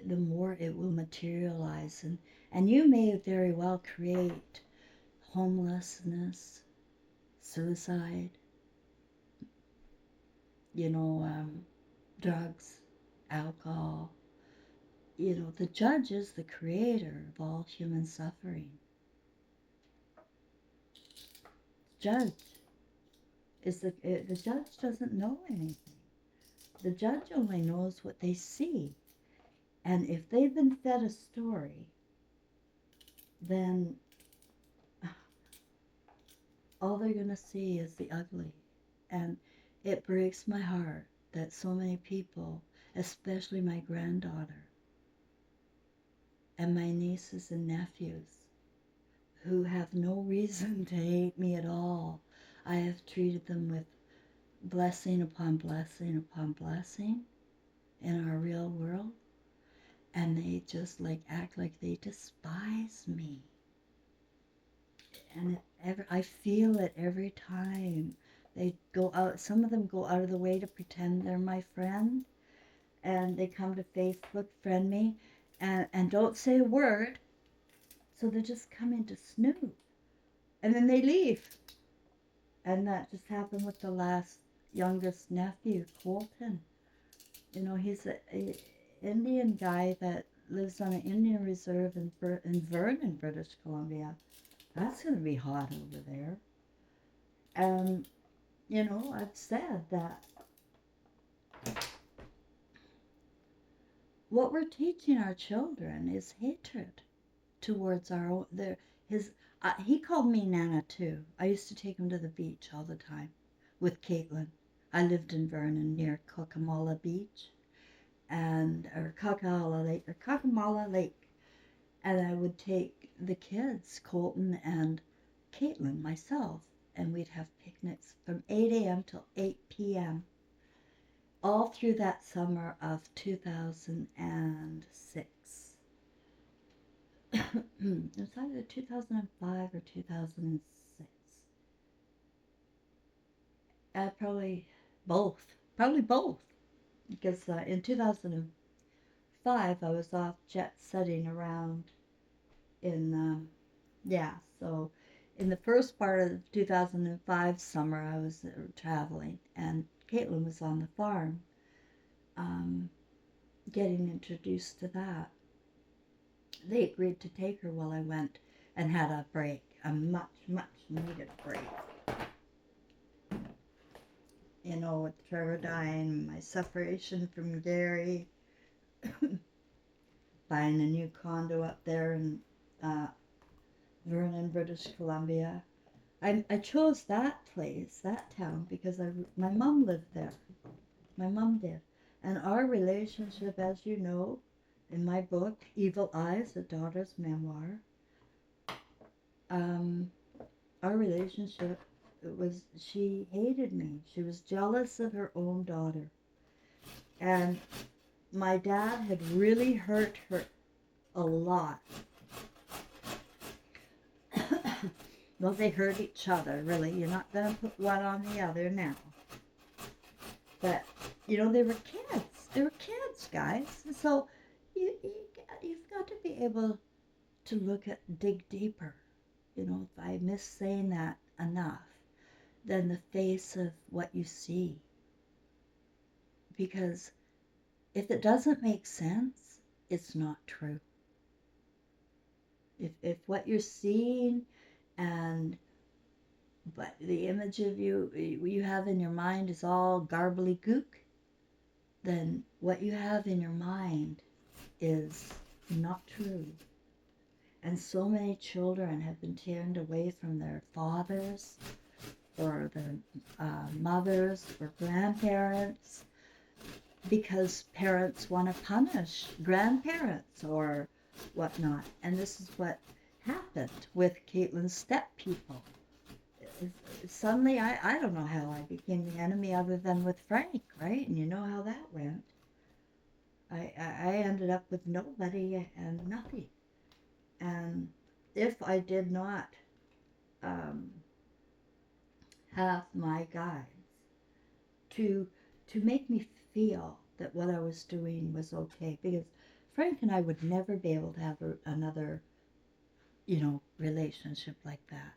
the more it will materialize. And you may very well create homelessness, suicide, you know, drugs, alcohol. You know, the judge is the creator of all human suffering. Judge the judge doesn't know anything. The judge only knows what they see. And if they've been fed a story, then all they're going to see is the ugly. And it breaks my heart that so many people, especially my granddaughter and my nieces and nephews, who have no reason to hate me at all, I have treated them with blessing upon blessing upon blessing in our real world. And they just like act like they despise me. And I feel it every time they go out. Some of them go out of the way to pretend they're my friend, and they come to Facebook friend me, and don't say a word. So they're just coming to snoop, and then they leave. And that just happened with the last youngest nephew, Colton. You know, he's a Indian guy that lives on an Indian reserve in Vernon, British Columbia. That's going to be hot over there. And, you know, I've said that what we're teaching our children is hatred towards our own. He called me Nana too. I used to take him to the beach all the time with Caitlin. I lived in Vernon near Kokamala Beach or Kakamala Lake. And I would take the kids, Colton and Caitlin, myself, and we'd have picnics from 8 a.m. till 8 p.m. all through that summer of 2006. It was either 2005 or 2006. Probably both. Probably both. Because in 2005, I was off jet setting around in, so in the first part of the 2005 summer, I was traveling, and Caitlin was on the farm, getting introduced to that. They agreed to take her while I went and had a break, a much, much needed break. You know, with Trevor dying, my separation from Gary, buying a new condo up there in Vernon, British Columbia. I chose that place, that town, because my mom lived there. My mom did. And our relationship, as you know, in my book, Evil Eyes, A Daughter's Memoir, our relationship she hated me. She was jealous of her own daughter. And my dad had really hurt her a lot. Well, they hurt each other, really. You're not going to put one on the other now. But, you know, they were kids. They were kids, guys. And so you've got to be able to dig deeper. You know, if I miss saying that enough, than the face of what you see. Because if it doesn't make sense, it's not true. If what you're seeing but the image of you have in your mind is all garbly gook, then what you have in your mind is not true. And so many children have been turned away from their fathers or their mothers or grandparents because parents want to punish grandparents or whatnot. And this is what happened with Caitlin's step people. Suddenly, I don't know how I became the enemy other than with Frank, right? And you know how that went. I ended up with nobody and nothing. And if I did not have my guides to make me feel that what I was doing was okay, because Frank and I would never be able to have another, relationship like that.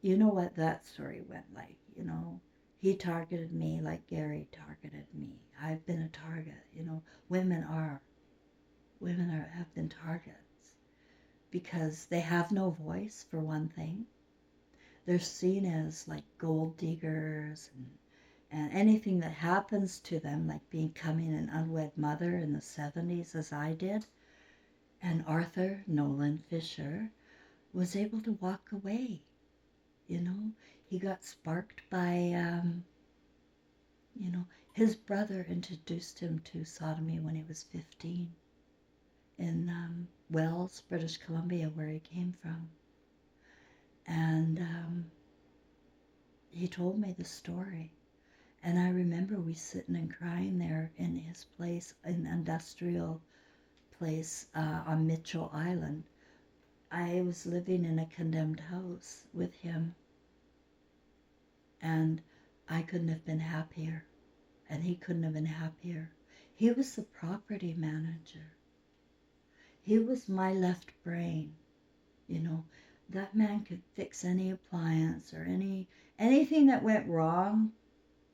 you know what that story went like, He targeted me like Gary targeted me. I've been a target, Women are. Have been targets because they have no voice, for one thing. They're seen as like gold diggers, and anything that happens to them, like becoming an unwed mother in the 70s, as I did, and Arthur Nolan Fischer was able to walk away. He got sparked by, his brother introduced him to sodomy when he was 15 in Wells, British Columbia, where he came from. And he told me the story. And I remember we sitting and crying there in his place, an industrial place on Mitchell Island. I was living in a condemned house with him, and I couldn't have been happier, and he couldn't have been happier. He was the property manager. He was my left brain. That man could fix any appliance or anything that went wrong.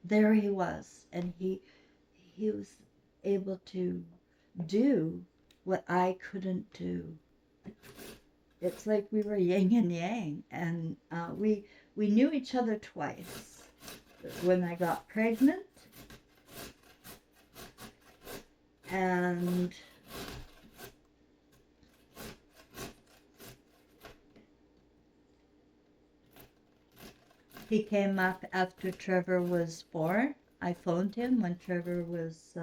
There he was, and he was able to do what I couldn't do. It's like we were yin and yang, and we knew each other twice. When I got pregnant, and he came up after Trevor was born. I phoned him when Trevor was,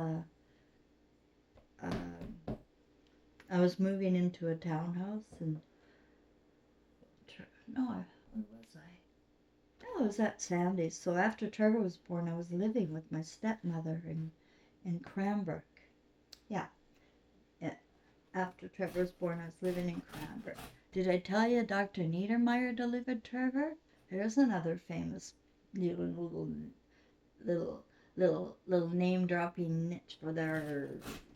I was moving into a townhouse, and, no, where was I? No, I was at Sandy's. So after Trevor was born, I was living with my stepmother in Cranbrook. Yeah. After Trevor was born, I was living in Cranbrook. Did I tell you Dr. Niedermeyer delivered Trevor? There's another famous little name dropping niche for their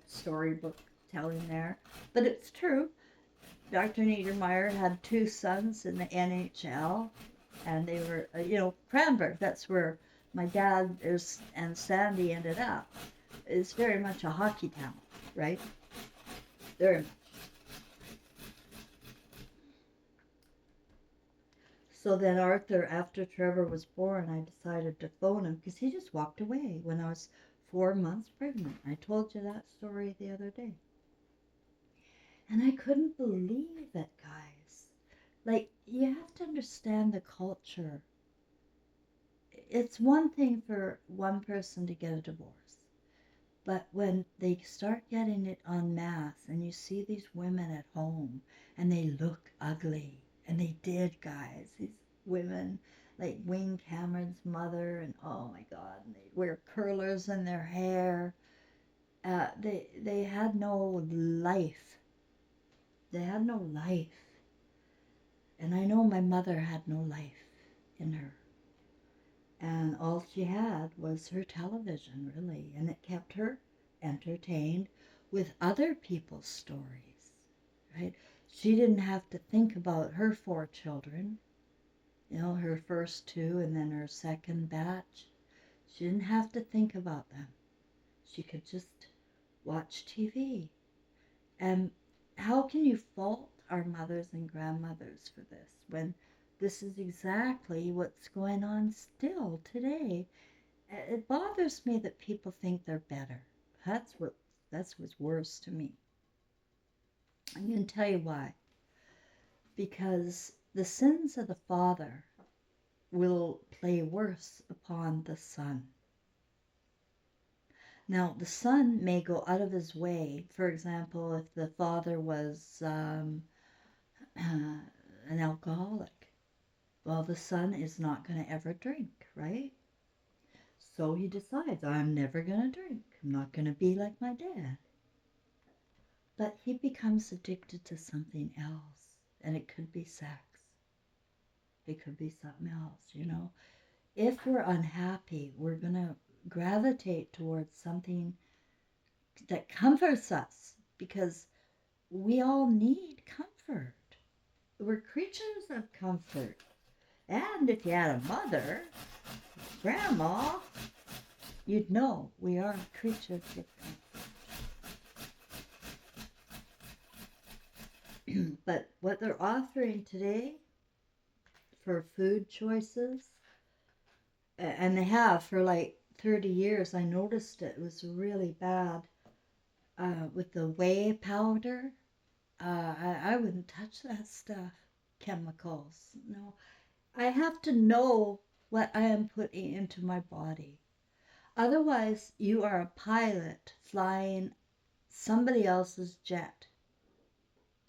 storybook telling there. But it's true. Dr. Niedermeyer had 2 sons in the NHL, and they were, Cranbrook, that's where my dad and Sandy ended up. It's very much a hockey town, right? Very much. So then Arthur, after Trevor was born, I decided to phone him because he just walked away when I was 4 months pregnant. I told you that story the other day. And I couldn't believe it, guys. Like, you have to understand the culture. It's one thing for one person to get a divorce. But when they start getting it en masse and you see these women at home and they look ugly, and they did, guys, these women like Wayne Cameron's mother, and oh my God, and they wear curlers in their hair. They had no life. They had no life. And I know my mother had no life in her. And all she had was her television, really, and it kept her entertained with other people's stories, right? She didn't have to think about her 4 children, her first 2 and then her second batch. She didn't have to think about them. She could just watch TV. And how can you fault our mothers and grandmothers for this when this is exactly what's going on still today? It bothers me that people think they're better. That's what's worse to me. I'm going to tell you why. Because the sins of the father will play worse upon the son. Now, the son may go out of his way. For example, if the father was an alcoholic, well, the son is not going to ever drink, right? So he decides, I'm never going to drink. I'm not going to be like my dad. But he becomes addicted to something else, and it could be sex. It could be something else, If we're unhappy, we're going to gravitate towards something that comforts us, because we all need comfort. We're creatures of comfort. And if you had a mother, grandma, you'd know we are creatures different. But what they're offering today for food choices, and they have for like 30 years, I noticed it was really bad with the whey powder. I wouldn't touch that stuff. Chemicals. No, I have to know what I am putting into my body. Otherwise, you are a pilot flying somebody else's jet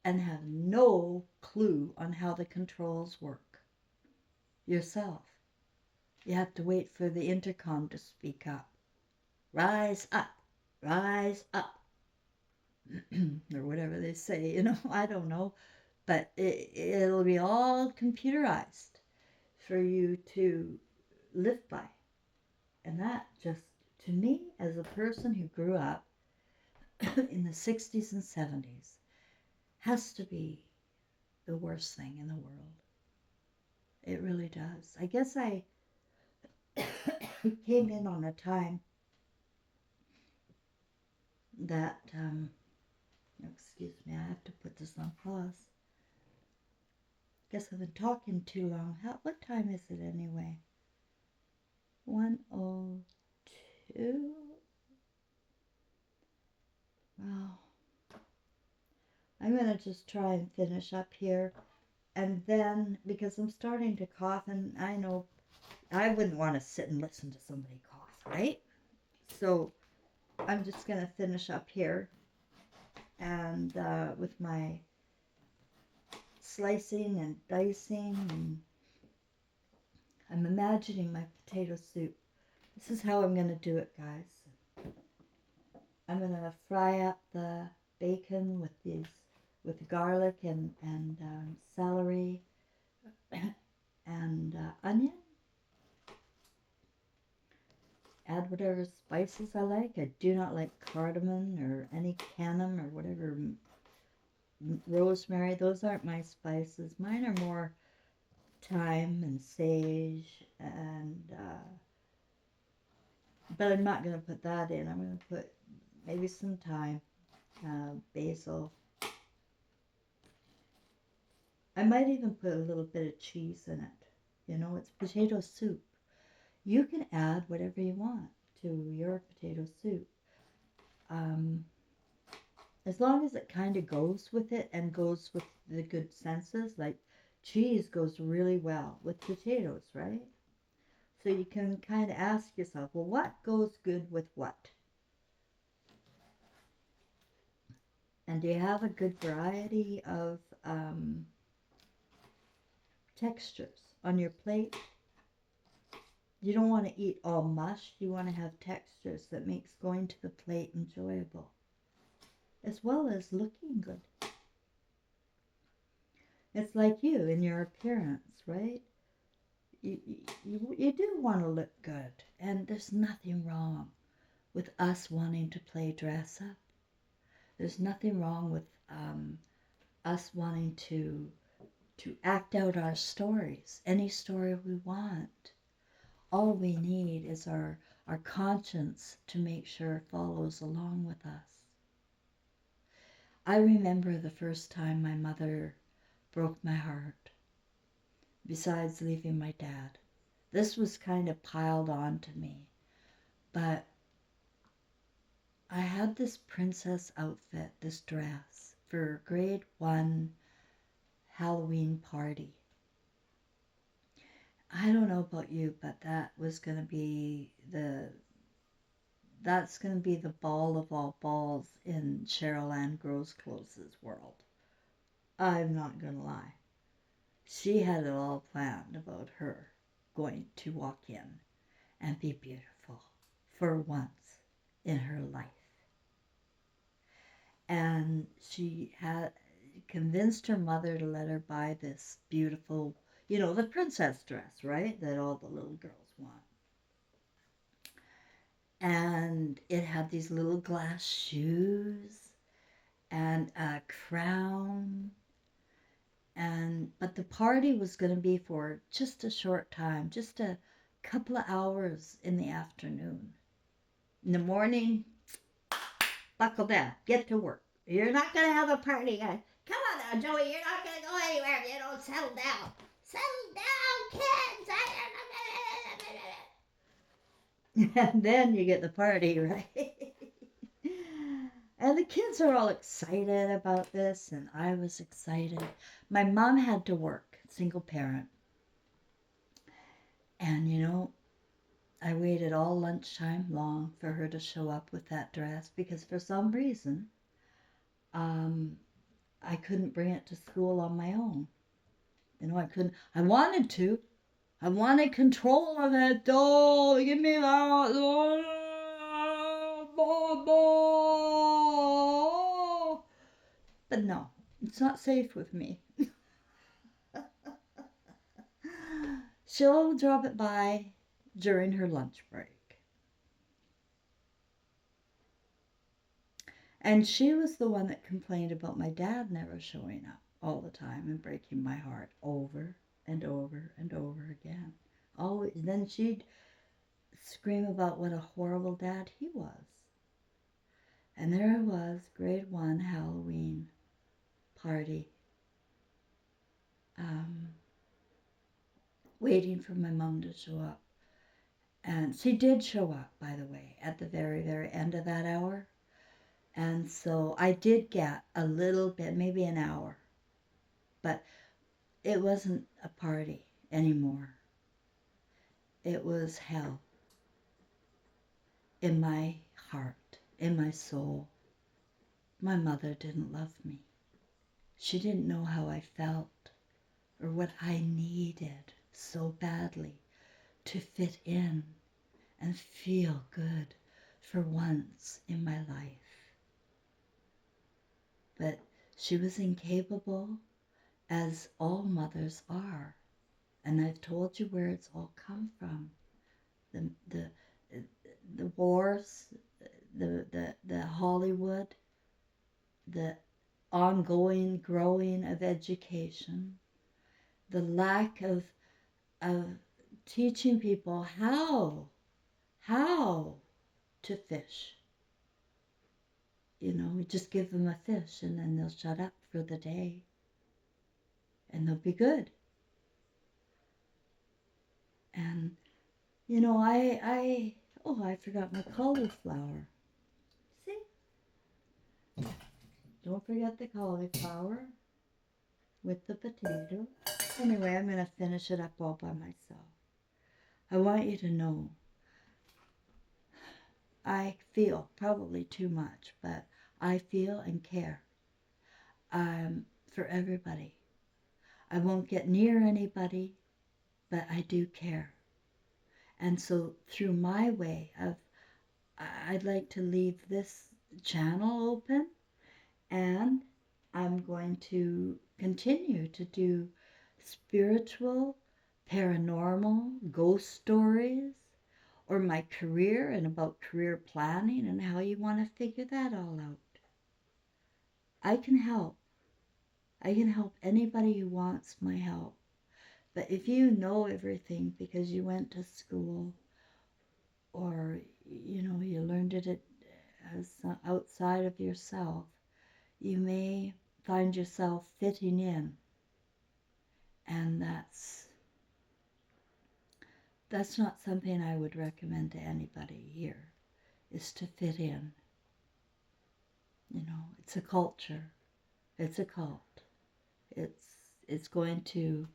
and have no clue on how the controls work yourself. You have to wait for the intercom to speak up. Rise up, rise up, or whatever they say, I don't know. But it'll be all computerized for you to live by. And that just, to me, as a person who grew up in the 60s and 70s, has to be the worst thing in the world. It really does. I guess I came in on a time that, excuse me, I have to put this on pause. Guess I've been talking too long. What time is it anyway? 1:02? Well, I'm going to just try and finish up here. And then, because I'm starting to cough, and I know I wouldn't want to sit and listen to somebody cough, right? So I'm just going to finish up here and with my slicing and dicing, and I'm imagining my potato soup. This is how I'm going to do it, guys. I'm going to fry up the bacon with garlic and celery and onion. Add whatever spices I like. I do not like cardamom or any cannam or whatever, rosemary. Those aren't my spices. Mine are more thyme and sage, and but I'm not going to put that in. I'm going to put maybe some thyme, basil. I might even put a little bit of cheese in it. It's potato soup. You can add whatever you want to your potato soup. As long as it kind of goes with it and goes with the good senses, like cheese goes really well with potatoes, right? So you can kind of ask yourself, well, what goes good with what? And do you have a good variety of textures on your plate? You don't want to eat all mush. You want to have textures that makes going to the plate enjoyable, as well as looking good. It's like you in your appearance, right? You do want to look good, and there's nothing wrong with us wanting to play dress up. There's nothing wrong with us wanting to act out our stories, any story we want. All we need is our conscience to make sure it follows along with us. I remember the first time my mother broke my heart, besides leaving my dad. This was kind of piled on to me, but I had this princess outfit, this dress, for grade 1 Halloween party. I don't know about you, but that's going to be the ball of all balls in Cheryl Ann Grosclose's world. I'm not going to lie. She had it all planned about her going to walk in and be beautiful for once in her life. And she had convinced her mother to let her buy this beautiful, the princess dress, right? That all the little girls want. And it had these little glass shoes and a crown But the party was going to be for just a short time, just a couple of hours in the afternoon. In the morning, buckle down, get to work. You're not going to have a party. Come on now, Joey, you're not going to go anywhere if you don't settle down. Settle down, kids. And then you get the party, right? And the kids are all excited about this, and I was excited. My mom had to work, single parent. And I waited all lunchtime long for her to show up with that dress because for some reason, um, I couldn't bring it to school on my own. I couldn't. I wanted to. I wanted control of that doll. Give me that. But no, it's not safe with me. She'll drop it by during her lunch break. And she was the one that complained about my dad never showing up all the time and breaking my heart over and over and over again. Always. Then she'd scream about what a horrible dad he was. And there I was, grade 1 Halloween party, waiting for my mom to show up. And she did show up, by the way, at the very, very end of that hour. And so I did get a little bit, maybe an hour. But it wasn't a party anymore. It was hell in my heart, in my soul. My mother didn't love me. She didn't know how I felt or what I needed so badly to fit in and feel good for once in my life. But she was incapable, as all mothers are. And I've told you where it's all come from. The wars, the Hollywood, the ongoing growing of education, the lack of teaching people how to fish. We just give them a fish and then they'll shut up for the day and they'll be good. And I forgot my cauliflower. See? Don't forget the cauliflower with the potato. Anyway, I'm going to finish it up all by myself. I want you to know I feel probably too much, but I feel and care for everybody. I won't get near anybody, but I do care. And so through my way of, I'd like to leave this channel open, and I'm going to continue to do spiritual, paranormal, ghost stories, or my career and about career planning and how you want to figure that all out. I can help. I can help anybody who wants my help. But if you know everything because you went to school or, you learned it as outside of yourself, you may find yourself fitting in. And that's not something I would recommend to anybody here, is to fit in. It's a culture. It's a cult. It's going to,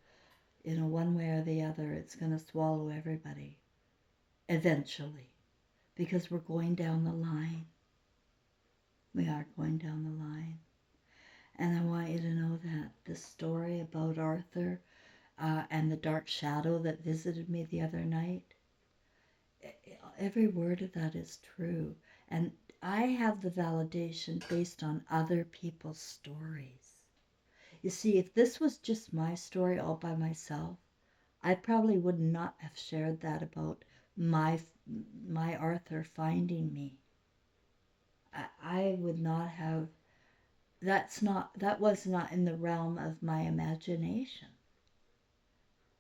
one way or the other, it's going to swallow everybody eventually, because we're going down the line. We are going down the line. And I want you to know that the story about Arthur and the dark shadow that visited me the other night, every word of that is true. And I have the validation based on other people's stories. You see, if this was just my story all by myself, I probably would not have shared that about my Arthur finding me. I would not have that was not in the realm of my imagination.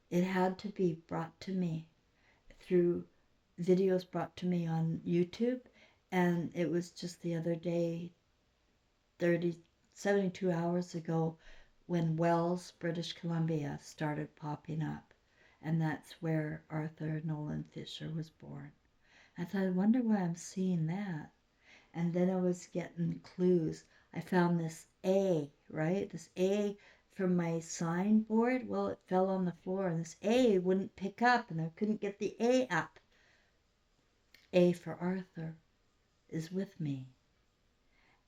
It had to be brought to me through videos brought to me on YouTube. And it was just the other day, 72 hours ago, when Wells, British Columbia started popping up. And that's where Arthur Nolan Fischer was born. I thought, I wonder why I'm seeing that. And then I was getting clues. I found this A, right? This A from my signboard. Well, it fell on the floor, and this A wouldn't pick up, and I couldn't get the A up. A for Arthur is with me.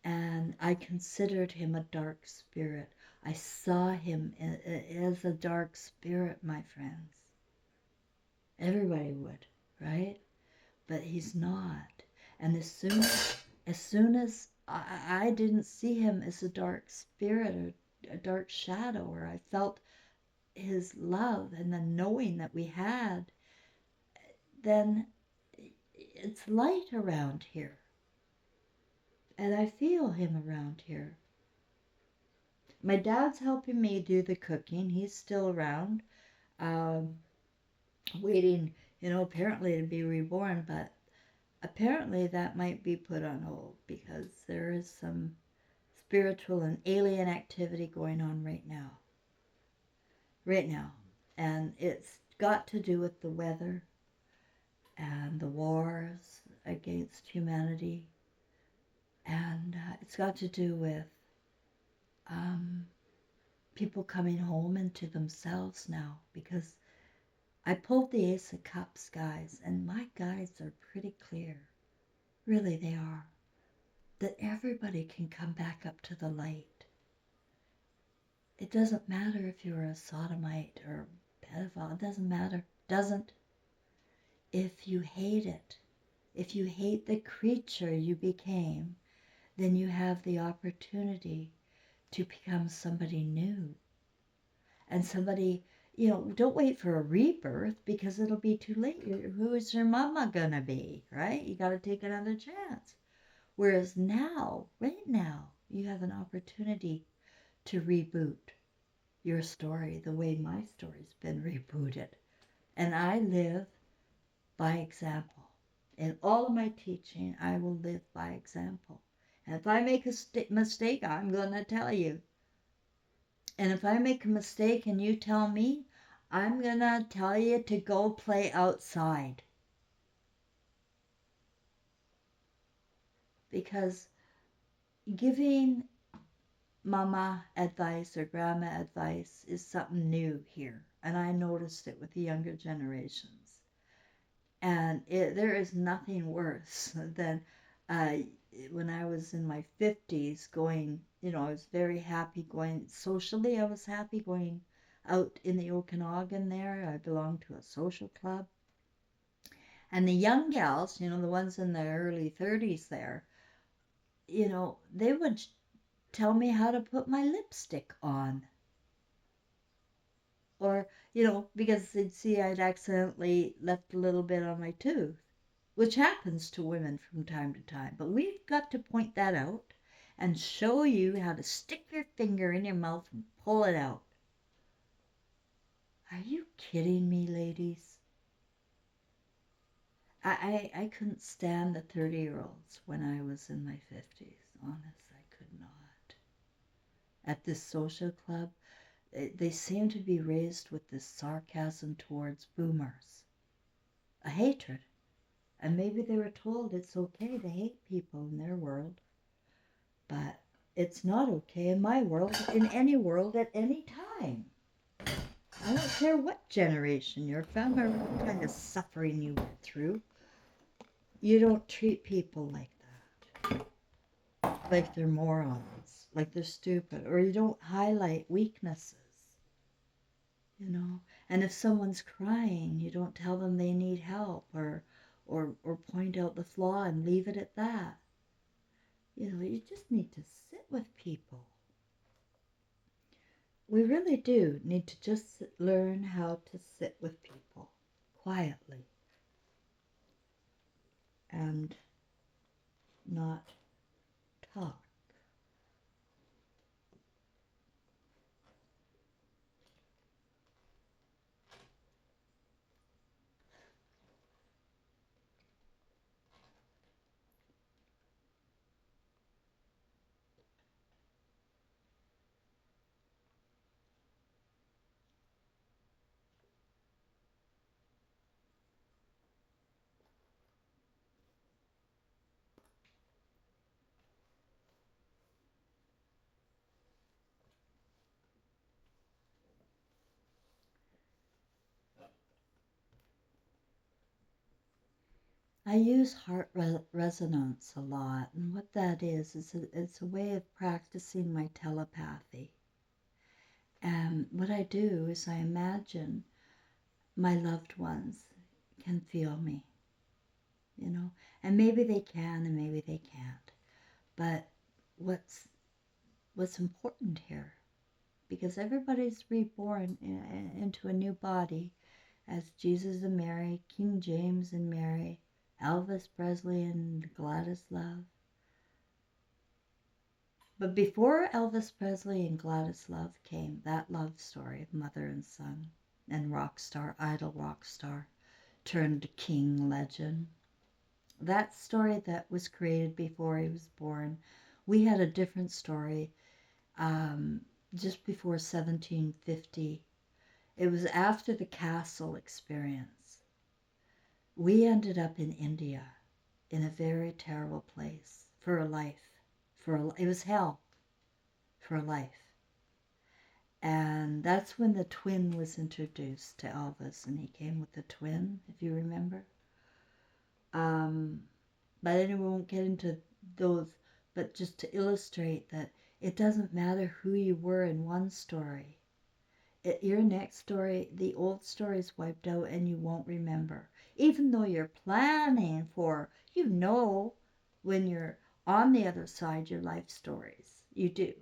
And I considered him a dark spirit. I saw him as a dark spirit, my friends. Everybody would, right? But he's not. And as soon as I didn't see him as a dark spirit or a dark shadow, or I felt his love and the knowing that we had, then it's light around here. And I feel him around here. My dad's helping me do the cooking. He's still around, um, waiting, apparently to be reborn, but apparently that might be put on hold because there is some spiritual and alien activity going on right now. Right now. And it's got to do with the weather and the wars against humanity. And it's got to do with people coming home into themselves now, because I pulled the Ace of Cups, guys, and my guides are pretty clear. Really, they are. That everybody can come back up to the light. It doesn't matter if you're a sodomite or a pedophile. It doesn't matter. Doesn't. If you hate it, if you hate the creature you became, then you have the opportunity to become somebody new. And somebody, don't wait for a rebirth, because it'll be too late. Who is your mama gonna be, right? You got to take another chance. Whereas now, right now, you have an opportunity to reboot your story the way my story's been rebooted. And I live by example. In all of my teaching, I will live by example. And if I make a mistake, I'm going to tell you. And if I make a mistake and you tell me, I'm going to tell you to go play outside. Because giving mama advice or grandma advice is something new here. And I noticed it with the younger generations. And there is nothing worse than when I was in my 50s going, I was very happy going socially. I was happy going out in the Okanagan there. I belonged to a social club. And the young gals, the ones in their early 30s there, they would tell me how to put my lipstick on. Or, because they'd see I'd accidentally left a little bit on my tooth, which happens to women from time to time. But we've got to point that out and show you how to stick your finger in your mouth and pull it out. Are you kidding me, ladies? I couldn't stand the 30-year-olds when I was in my 50s. Honest, I could not. At this social club, they seem to be raised with this sarcasm towards boomers. A hatred. And maybe they were told it's okay to hate people in their world. But it's not okay in my world, in any world, at any time. I don't care what generation you're from or what kind of suffering you went through. You don't treat people like that. Like they're morons, like they're stupid, or you don't highlight weaknesses. And if someone's crying, you don't tell them they need help or point out the flaw and leave it at that. You just need to sit with people. We really do need to just learn how to sit with people quietly and not talk. I use resonance a lot, and what that is it's a way of practicing my telepathy. And what I do is I imagine my loved ones can feel me, you know, and maybe they can and maybe they can't. But what's what's important here, because everybody's reborn into a new body, as Jesus and Mary, King James and Mary, Elvis Presley and Gladys Love. But before Elvis Presley and Gladys Love came, that love story of mother and son and rock star, idol rock star, turned king legend. That story that was created before he was born, we had a different story just before 1750. It was after the castle experience. We ended up in India in a very terrible place for a life. It was hell for a life. And that's when the twin was introduced to Elvis, and he came with the twin, if you remember. But anyway, we won't get into those, but just to illustrate that it doesn't matter who you were in one story. Your next story, the old story is wiped out and you won't remember. Even though you're planning for, when you're on the other side, your life stories. You do.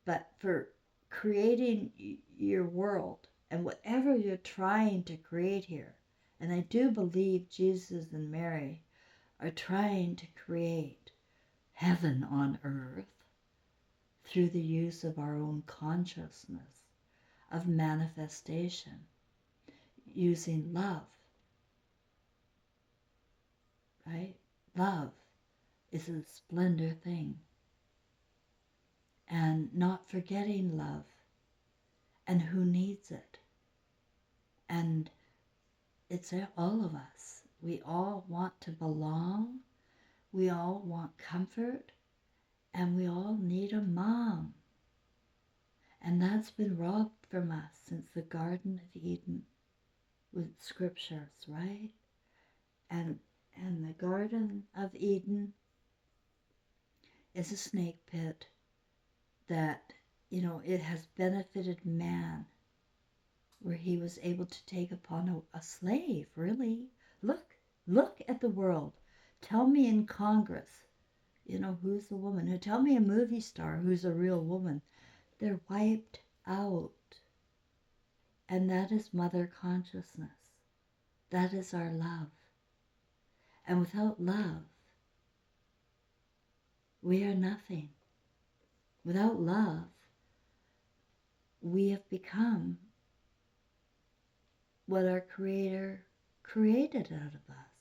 But for creating your world and whatever you're trying to create here, and I do believe Jesus and Mary are trying to create heaven on earth through the use of our own consciousness, of manifestation, using love, right? Love is a splendor thing. And not forgetting love and who needs it. And it's all of us. We all want to belong. We all want comfort. And we all need a mom. And that's been robbed from us since the Garden of Eden with scriptures, right? And the Garden of Eden is a snake pit that, it has benefited man, where he was able to take upon a slave, really. Look at the world. Tell me in Congress, who's the woman? Tell me a movie star who's a real woman. They're wiped out. And that is mother consciousness. That is our love. And without love, we are nothing. Without love, we have become what our Creator created out of us.